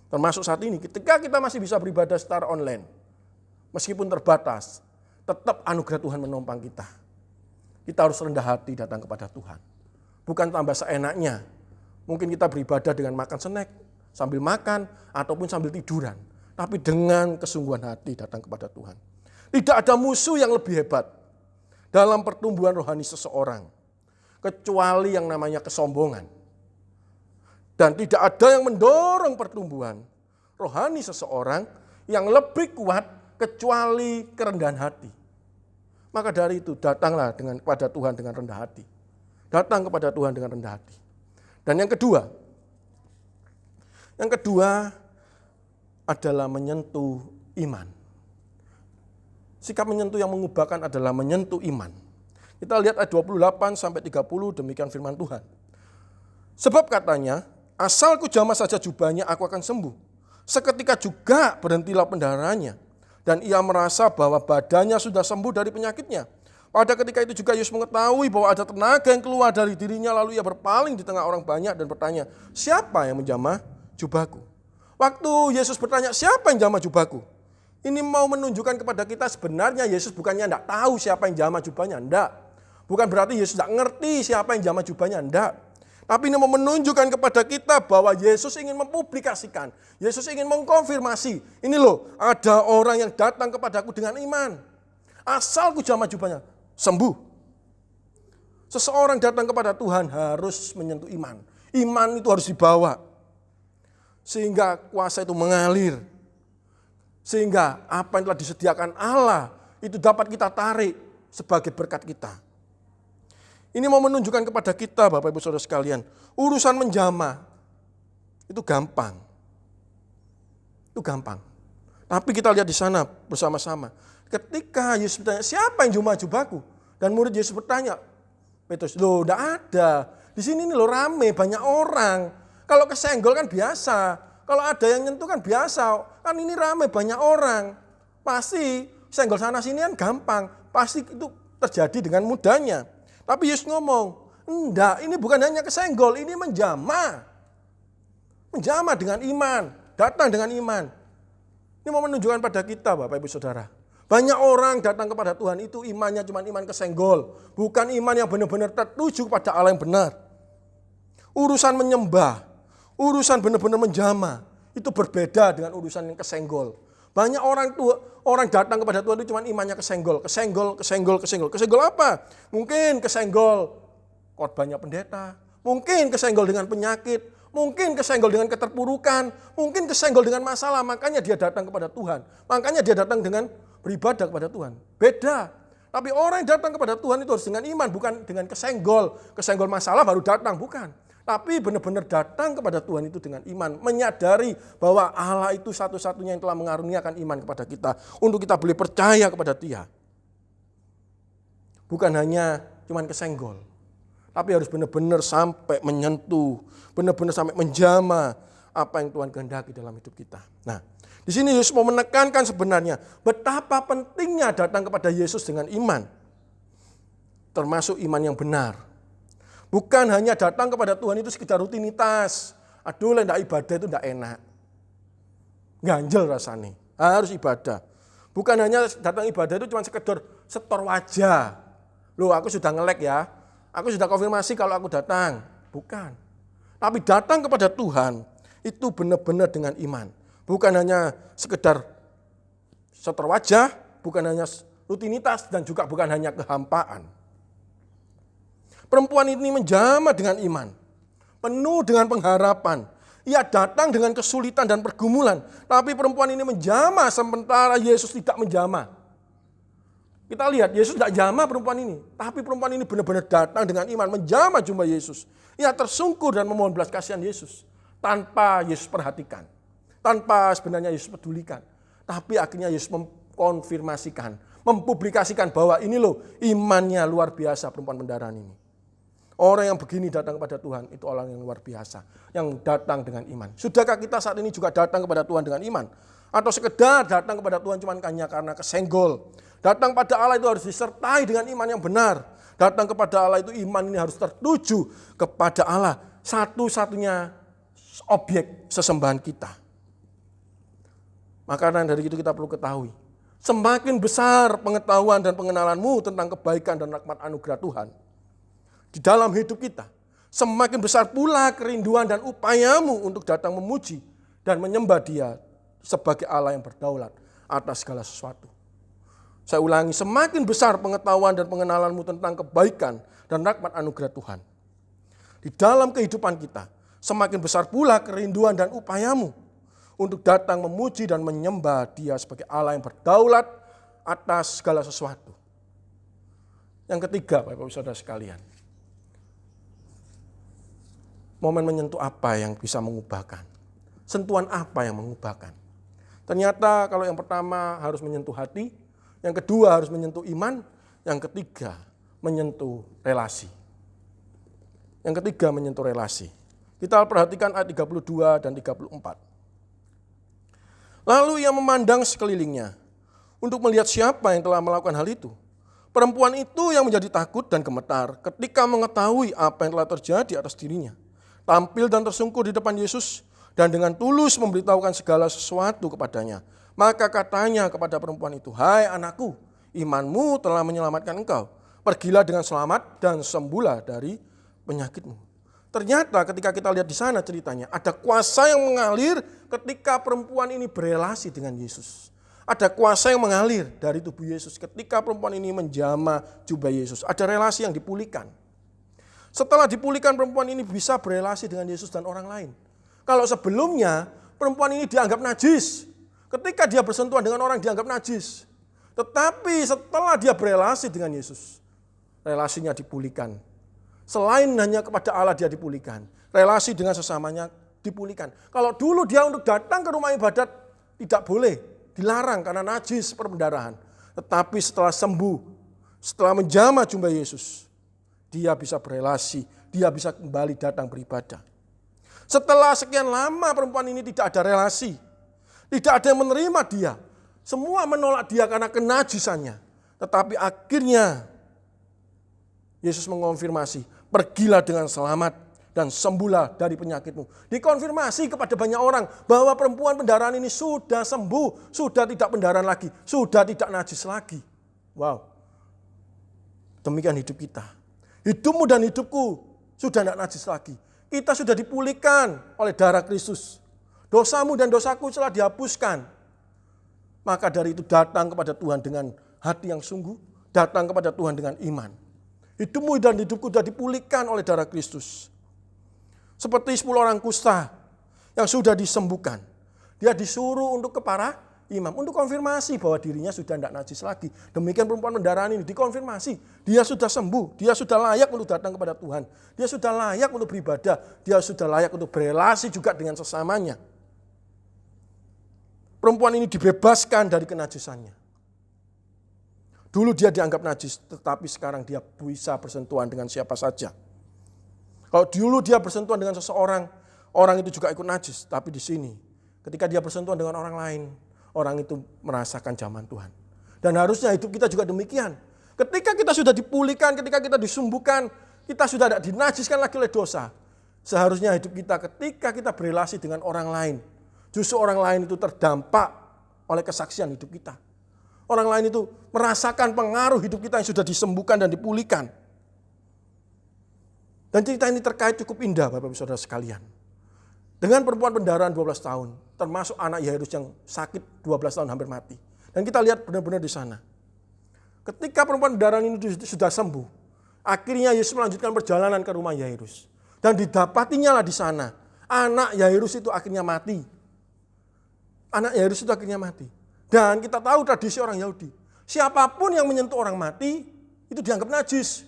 Speaker 5: Termasuk saat ini, ketika kita masih bisa beribadah secara online, meskipun terbatas, tetap anugerah Tuhan menopang kita. Kita harus rendah hati datang kepada Tuhan. Bukan tambah seenaknya. Mungkin kita beribadah dengan makan snack, sambil makan, ataupun sambil tiduran. Tapi dengan kesungguhan hati datang kepada Tuhan. Tidak ada musuh yang lebih hebat dalam pertumbuhan rohani seseorang, kecuali yang namanya kesombongan. Dan tidak ada yang mendorong pertumbuhan rohani seseorang yang lebih kuat kecuali kerendahan hati. Maka dari itu datanglah kepada Tuhan dengan rendah hati. Datang kepada Tuhan dengan rendah hati. Dan yang kedua adalah menyentuh iman. Sikap menyentuh yang mengubahkan adalah menyentuh iman. Kita lihat ayat 28 sampai 30 demikian firman Tuhan. Sebab katanya, asal ku jamah saja jubahnya aku akan sembuh. Seketika juga berhentilah pendarahannya. Dan ia merasa bahwa badannya sudah sembuh dari penyakitnya. Pada ketika itu juga Yesus mengetahui bahwa ada tenaga yang keluar dari dirinya, lalu ia berpaling di tengah orang banyak dan bertanya, siapa yang menjamah jubahku? Waktu Yesus bertanya, siapa yang jamah jubahku? Ini mau menunjukkan kepada kita sebenarnya Yesus bukannya tidak tahu siapa yang jamah jubahnya, enggak. Bukan berarti Yesus tidak ngerti siapa yang jamah jubahnya, enggak. Tapi ini mau menunjukkan kepada kita bahwa Yesus ingin mempublikasikan, Yesus ingin mengkonfirmasi. Ini loh, ada orang yang datang kepadaku dengan iman. Asal ku jamah jubahnya, sembuh. Seseorang datang kepada Tuhan harus menyentuh iman. Iman itu harus dibawa. Sehingga kuasa itu mengalir. Sehingga apa yang telah disediakan Allah itu dapat kita tarik sebagai berkat kita. Ini mau menunjukkan kepada kita Bapak Ibu Saudara sekalian, urusan menjamah itu gampang. Itu gampang. Tapi kita lihat di sana bersama-sama. Ketika Yesus bertanya, siapa yang jumah jubahku? Dan murid Yesus bertanya, Petrus, loh enggak ada. Di sini nih loh rame, banyak orang. Kalau kesenggol kan biasa. Kalau ada yang nyentuh kan biasa. Kan ini rame, banyak orang. Pasti senggol sana sini kan gampang. Pasti itu terjadi dengan mudahnya. Tapi Yesus ngomong, enggak, ini bukan hanya kesenggol, ini menjamah. Menjamah dengan iman, datang dengan iman. Ini mau menunjukkan pada kita Bapak Ibu Saudara. Banyak orang datang kepada Tuhan itu imannya cuma iman kesenggol. Bukan iman yang benar-benar tertuju kepada Allah yang benar. Urusan menyembah, urusan benar-benar menjamah, itu berbeda dengan urusan yang kesenggol. Banyak orang datang kepada Tuhan itu cuma imannya kesenggol. Kesenggol apa? Mungkin kesenggol korbannya pendeta. Mungkin kesenggol dengan penyakit. Mungkin kesenggol dengan keterpurukan. Mungkin kesenggol dengan masalah. Makanya dia datang kepada Tuhan. Makanya dia datang dengan beribadah kepada Tuhan. Beda. Tapi orang yang datang kepada Tuhan itu harus dengan iman. Bukan dengan kesenggol. Kesenggol masalah baru datang. Bukan. Tapi benar-benar datang kepada Tuhan itu dengan iman. Menyadari bahwa Allah itu satu-satunya yang telah mengaruniakan iman kepada kita. Untuk kita boleh percaya kepada Dia. Bukan hanya cuman kesenggol. Tapi harus benar-benar sampai menyentuh. Benar-benar sampai menjamah apa yang Tuhan kehendaki dalam hidup kita. Nah, di sini Yesus mau menekankan sebenarnya betapa pentingnya datang kepada Yesus dengan iman. Termasuk iman yang benar. Bukan hanya datang kepada Tuhan itu sekedar rutinitas. Aduh, enggak ibadah itu enggak enak. Ganjel rasanya. Harus ibadah. Bukan hanya datang ibadah itu cuma sekedar setor wajah. Loh, aku sudah ngelek ya. Aku sudah konfirmasi kalau aku datang. Bukan. Tapi datang kepada Tuhan itu benar-benar dengan iman. Bukan hanya sekedar setor wajah, bukan hanya rutinitas, dan juga bukan hanya kehampaan. Perempuan ini menjamah dengan iman, penuh dengan pengharapan. Ia datang dengan kesulitan dan pergumulan, tapi perempuan ini menjamah sementara Yesus tidak menjamah. Kita lihat, Yesus tidak jamah perempuan ini, tapi perempuan ini benar-benar datang dengan iman, menjamah jumpa Yesus. Ia tersungkur dan memohon belas kasihan Yesus, tanpa Yesus perhatikan, tanpa sebenarnya Yesus pedulikan. Tapi akhirnya Yesus mengkonfirmasikan, mempublikasikan bahwa ini loh imannya luar biasa perempuan pendarahan ini. Orang yang begini datang kepada Tuhan, itu orang yang luar biasa. Yang datang dengan iman. Sudahkah kita saat ini juga datang kepada Tuhan dengan iman? Atau sekedar datang kepada Tuhan cuma hanya karena kesenggol? Datang pada Allah itu harus disertai dengan iman yang benar. Datang kepada Allah itu iman ini harus tertuju kepada Allah. Satu-satunya objek sesembahan kita. Maka dari itu kita perlu ketahui. Semakin besar pengetahuan dan pengenalanmu tentang kebaikan dan rahmat anugerah Tuhan di dalam hidup kita, semakin besar pula kerinduan dan upayamu untuk datang memuji dan menyembah Dia sebagai Allah yang berdaulat atas segala sesuatu. Saya ulangi, semakin besar pengetahuan dan pengenalanmu tentang kebaikan dan rahmat anugerah Tuhan di dalam kehidupan kita, semakin besar pula kerinduan dan upayamu untuk datang memuji dan menyembah Dia sebagai Allah yang berdaulat atas segala sesuatu. Yang ketiga, Bapak-Ibu Saudara sekalian, momen menyentuh apa yang bisa mengubahkan? Sentuhan apa yang mengubahkan? Ternyata kalau yang pertama harus menyentuh hati, yang kedua harus menyentuh iman, yang ketiga menyentuh relasi. Yang ketiga menyentuh relasi. Kita perhatikan ayat 32 dan 34. Lalu ia memandang sekelilingnya untuk melihat siapa yang telah melakukan hal itu. Perempuan itu yang menjadi takut dan gemetar ketika mengetahui apa yang telah terjadi atas dirinya. Tampil dan tersungkur di depan Yesus dan dengan tulus memberitahukan segala sesuatu kepadanya. Maka katanya kepada perempuan itu, "Hai anakku, imanmu telah menyelamatkan engkau. Pergilah dengan selamat dan sembuhlah dari penyakitmu." Ternyata ketika kita lihat di sana ceritanya, ada kuasa yang mengalir ketika perempuan ini berelasi dengan Yesus. Ada kuasa yang mengalir dari tubuh Yesus ketika perempuan ini menjamah jubah Yesus. Ada relasi yang dipulihkan. Setelah dipulihkan, perempuan ini bisa berelasi dengan Yesus dan orang lain. Kalau sebelumnya perempuan ini dianggap najis, ketika dia bersentuhan dengan orang dianggap najis. Tetapi setelah dia berelasi dengan Yesus, relasinya dipulihkan. Selain hanya kepada Allah dia dipulihkan, relasi dengan sesamanya dipulihkan. Kalau dulu dia untuk datang ke rumah ibadat tidak boleh, dilarang karena najis perpendarahan. Tetapi setelah sembuh, setelah menjamah jubah Yesus, dia bisa berelasi, dia bisa kembali datang beribadah. Setelah sekian lama perempuan ini tidak ada relasi, tidak ada yang menerima dia. Semua menolak dia karena kenajisannya. Tetapi akhirnya Yesus mengonfirmasi, pergilah dengan selamat dan sembuhlah dari penyakitmu. Dikonfirmasi kepada banyak orang bahwa perempuan pendarahan ini sudah sembuh, sudah tidak pendarahan lagi, sudah tidak najis lagi. Wow. Demikian hidup kita. Hidupmu dan hidupku sudah tidak najis lagi. Kita sudah dipulihkan oleh darah Kristus. Dosamu dan dosaku telah dihapuskan. Maka dari itu datang kepada Tuhan dengan hati yang sungguh, datang kepada Tuhan dengan iman. Hidupmu dan hidupku sudah dipulihkan oleh darah Kristus. Seperti 10 orang kusta yang sudah disembuhkan. Dia disuruh untuk ke para imam, untuk konfirmasi bahwa dirinya sudah tidak najis lagi. Demikian perempuan pendarahan ini dikonfirmasi. Dia sudah sembuh, dia sudah layak untuk datang kepada Tuhan. Dia sudah layak untuk beribadah, dia sudah layak untuk berelasi juga dengan sesamanya. Perempuan ini dibebaskan dari kenajisannya. Dulu dia dianggap najis, tetapi sekarang dia bisa bersentuhan dengan siapa saja. Kalau dulu dia bersentuhan dengan seseorang, orang itu juga ikut najis. Tapi di sini, ketika dia bersentuhan dengan orang lain, orang itu merasakan jaman Tuhan. Dan harusnya hidup kita juga demikian. Ketika kita sudah dipulihkan, ketika kita disembuhkan, kita sudah tidak dinajiskan lagi oleh dosa. Seharusnya hidup kita ketika kita berelasi dengan orang lain, justru orang lain itu terdampak oleh kesaksian hidup kita. Orang lain itu merasakan pengaruh hidup kita yang sudah disembuhkan dan dipulihkan. Dan cerita ini terkait cukup indah Bapak Ibu Saudara sekalian. Dengan perempuan pendarahan 12 tahun, termasuk anak Yairus yang sakit 12 tahun hampir mati. Dan kita lihat benar-benar di sana. Ketika perempuan pendarahan ini sudah sembuh, akhirnya Yesus melanjutkan perjalanan ke rumah Yairus. Dan didapatinya lah di sana, anak Yairus itu akhirnya mati. Anak Yairus itu akhirnya mati. Dan kita tahu tradisi orang Yahudi, siapapun yang menyentuh orang mati, itu dianggap najis.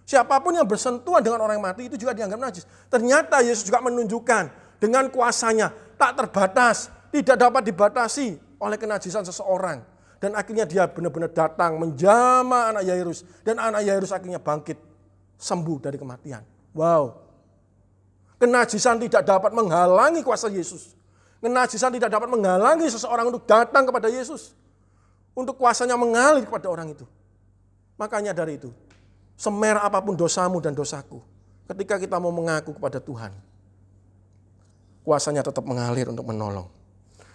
Speaker 5: Siapapun yang bersentuhan dengan orang mati itu juga dianggap najis. Ternyata Yesus juga menunjukkan dengan kuasanya tak terbatas, tidak dapat dibatasi oleh kenajisan seseorang. Dan akhirnya dia benar-benar datang menjamah anak Yairus. Dan anak Yairus akhirnya bangkit, sembuh dari kematian. Wow. Kenajisan tidak dapat menghalangi kuasa Yesus. Kenajisan tidak dapat menghalangi seseorang untuk datang kepada Yesus. Untuk kuasanya mengalir kepada orang itu. Makanya dari itu, semerah apapun dosamu dan dosaku, ketika kita mau mengaku kepada Tuhan, kuasanya tetap mengalir untuk menolong.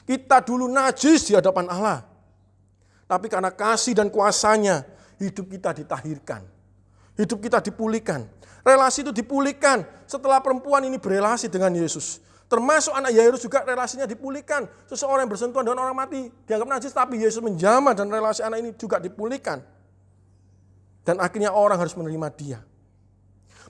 Speaker 5: Kita dulu najis di hadapan Allah. Tapi karena kasih dan kuasanya, hidup kita ditahirkan. Hidup kita dipulihkan. Relasi itu dipulihkan setelah perempuan ini berelasi dengan Yesus. Termasuk anak Yairus juga relasinya dipulihkan. Seseorang yang bersentuhan dengan orang mati dianggap najis, tapi Yesus menjamah dan relasi anak ini juga dipulihkan. Dan akhirnya orang harus menerima dia.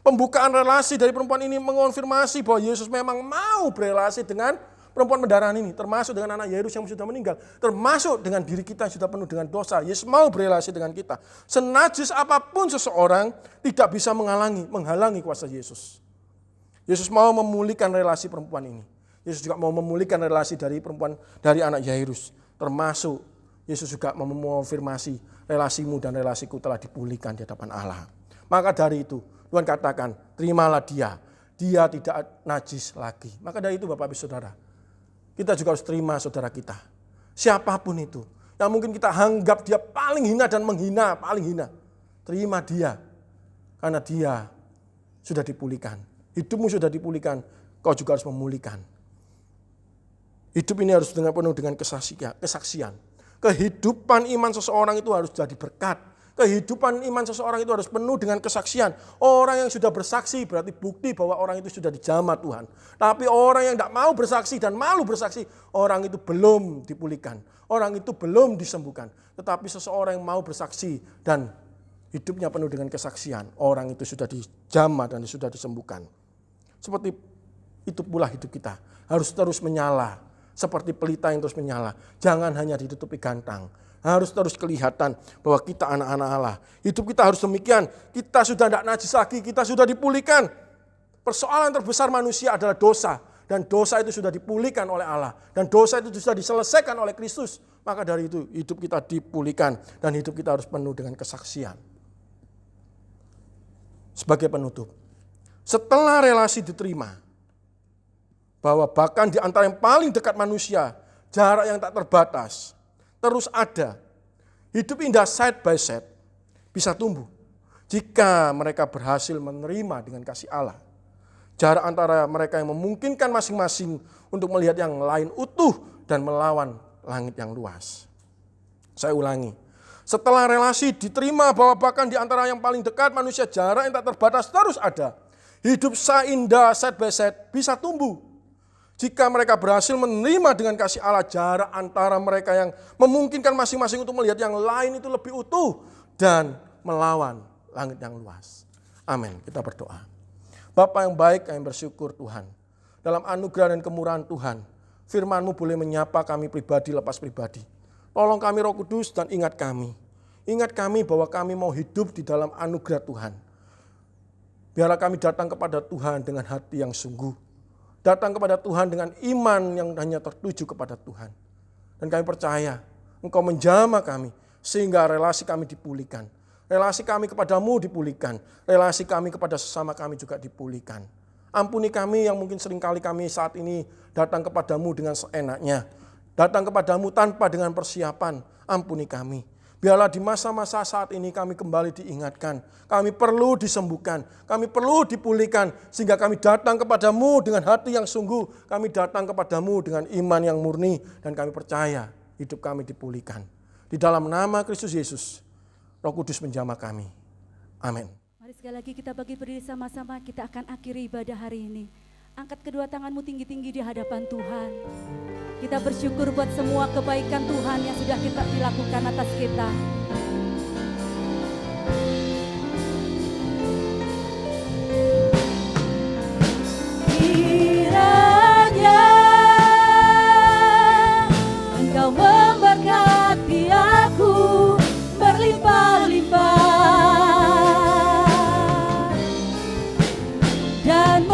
Speaker 5: Pembukaan relasi dari perempuan ini mengonfirmasi bahwa Yesus memang mau berelasi dengan perempuan pendarahan ini. Termasuk dengan anak Yairus yang sudah meninggal. Termasuk dengan diri kita yang sudah penuh dengan dosa. Yesus mau berelasi dengan kita. Senajis apapun seseorang tidak bisa menghalangi kuasa Yesus. Yesus mau memulihkan relasi perempuan ini. Yesus juga mau memulihkan relasi dari perempuan, dari anak Yairus. Termasuk Yesus juga mau mengonfirmasi relasimu dan relasiku telah dipulihkan di hadapan Allah. Maka dari itu Tuhan katakan, terimalah dia. Dia tidak najis lagi. Maka dari itu Bapak Ibu Saudara, kita juga harus terima saudara kita. Siapapun itu, yang mungkin kita anggap dia paling hina dan menghina, paling hina. Terima dia, karena dia sudah dipulihkan. Hidupmu sudah dipulihkan, kau juga harus memulihkan. Hidup ini harus penuh dengan kesaksian. Kehidupan iman seseorang itu harus jadi berkat. Kehidupan iman seseorang itu harus penuh dengan kesaksian. Orang yang sudah bersaksi berarti bukti bahwa orang itu sudah dijamah Tuhan. Tapi orang yang tidak mau bersaksi dan malu bersaksi, orang itu belum dipulihkan. Orang itu belum disembuhkan. Tetapi seseorang yang mau bersaksi dan hidupnya penuh dengan kesaksian, orang itu sudah dijamah dan sudah disembuhkan. Seperti itu pula hidup kita. Harus terus menyala. Seperti pelita yang terus menyala. Jangan hanya ditutupi gantang. Harus terus kelihatan bahwa kita anak-anak Allah. Hidup kita harus demikian. Kita sudah tidak najis lagi, kita sudah dipulihkan. Persoalan terbesar manusia adalah dosa. Dan dosa itu sudah dipulihkan oleh Allah. Dan dosa itu sudah diselesaikan oleh Kristus. Maka dari itu hidup kita dipulihkan. Dan hidup kita harus penuh dengan kesaksian. Sebagai penutup. Setelah relasi diterima. Bahwa bahkan di antara yang paling dekat manusia. Jarak yang tak terbatas. Terus ada. Hidup indah side by side bisa tumbuh jika mereka berhasil menerima dengan kasih Allah. Jarak antara mereka yang memungkinkan masing-masing untuk melihat yang lain utuh dan melawan langit yang luas. Saya ulangi. Setelah relasi diterima bahwa bahkan di antara yang paling dekat manusia jarak yang tak terbatas terus ada. Hidup indah side by side bisa tumbuh. Jika mereka berhasil menerima dengan kasih Allah, jarak antara mereka yang memungkinkan masing-masing untuk melihat yang lain itu lebih utuh dan melawan langit yang luas. Amin. Kita berdoa. Bapa yang baik, kami bersyukur Tuhan. Dalam anugerah dan kemurahan Tuhan, firman-Mu boleh menyapa kami pribadi lepas pribadi. Tolong kami Roh Kudus dan ingat kami. Ingat kami bahwa kami mau hidup di dalam anugerah Tuhan. Biarlah kami datang kepada Tuhan dengan hati yang sungguh. Datang kepada Tuhan dengan iman yang hanya tertuju kepada Tuhan. Dan kami percaya Engkau menjamah kami sehingga relasi kami dipulihkan. Relasi kami kepadamu dipulihkan. Relasi kami kepada sesama kami juga dipulihkan. Ampuni kami yang mungkin seringkali kami saat ini datang kepadamu dengan seenaknya. Datang kepadamu tanpa dengan persiapan. Ampuni kami. Biarlah di masa-masa saat ini kami kembali diingatkan. Kami perlu disembuhkan. Kami perlu dipulihkan. Sehingga kami datang kepadamu dengan hati yang sungguh. Kami datang kepadamu dengan iman yang murni. Dan kami percaya hidup kami dipulihkan. Di dalam nama Kristus Yesus, Roh Kudus menjamah kami. Amin.
Speaker 2: Mari sekali lagi kita bagi berdiri sama-sama, kita akan akhiri ibadah hari ini. Angkat kedua tanganmu tinggi-tinggi di hadapan Tuhan. Kita bersyukur buat semua kebaikan Tuhan yang sudah kita dilakukan atas kita. Kiranya Engkau memberkati aku berlimpah-limpah dan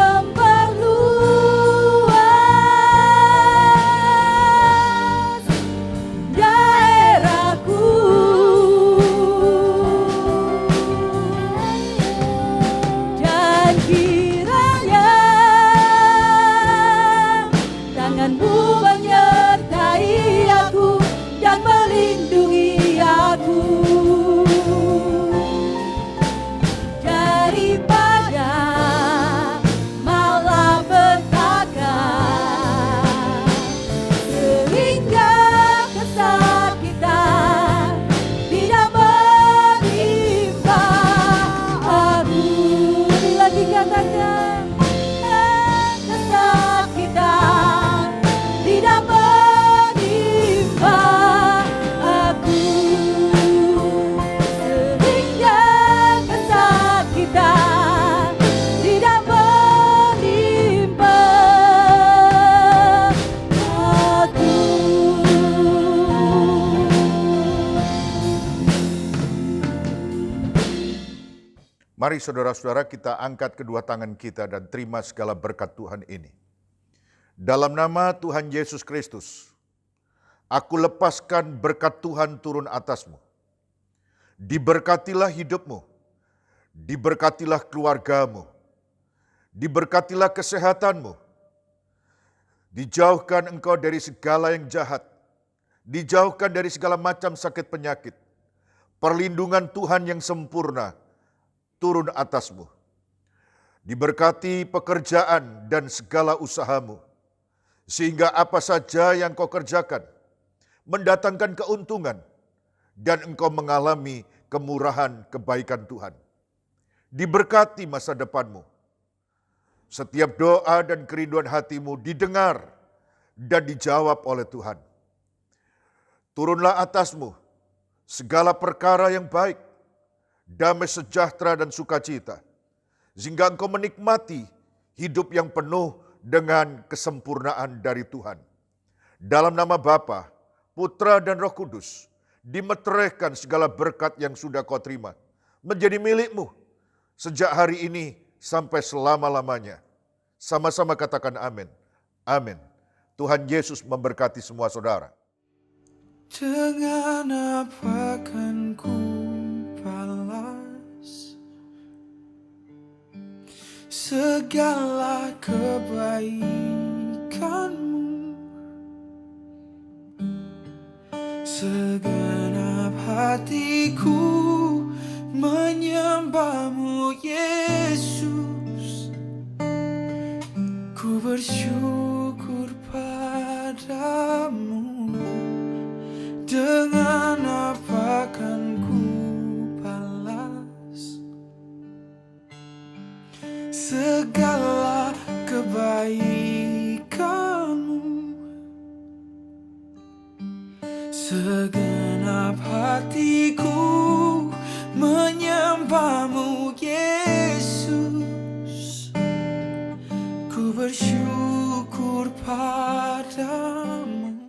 Speaker 6: Mari saudara-saudara kita angkat kedua tangan kita dan terima segala berkat Tuhan ini. Dalam nama Tuhan Yesus Kristus, aku lepaskan berkat Tuhan turun atasmu. Diberkatilah hidupmu, diberkatilah keluargamu, diberkatilah kesehatanmu, dijauhkan engkau dari segala yang jahat, dijauhkan dari segala macam sakit penyakit. Perlindungan Tuhan yang sempurna turun atasmu. Diberkati pekerjaan dan segala usahamu, sehingga apa saja yang kau kerjakan mendatangkan keuntungan dan engkau mengalami kemurahan kebaikan Tuhan. Diberkati masa depanmu. Setiap doa dan kerinduan hatimu didengar dan dijawab oleh Tuhan. Turunlah atasmu segala perkara yang baik, damai sejahtera dan sukacita, sehingga engkau menikmati hidup yang penuh dengan kesempurnaan dari Tuhan. Dalam nama Bapa, Putra dan Roh Kudus, dimeteraikan segala berkat yang sudah kau terima menjadi milikmu sejak hari ini sampai selama-lamanya. Sama-sama katakan amin. Amin. Tuhan Yesus memberkati semua saudara.
Speaker 1: Dengan apa kan ku balas segala kebaikanmu? Segenap hatiku menyembahmu Yesus. Ku bersyukur padamu. Dengan apa kan ku balas segala kebaikanmu? Segenap hatiku menyembahmu Yesus. Ku bersyukur padamu.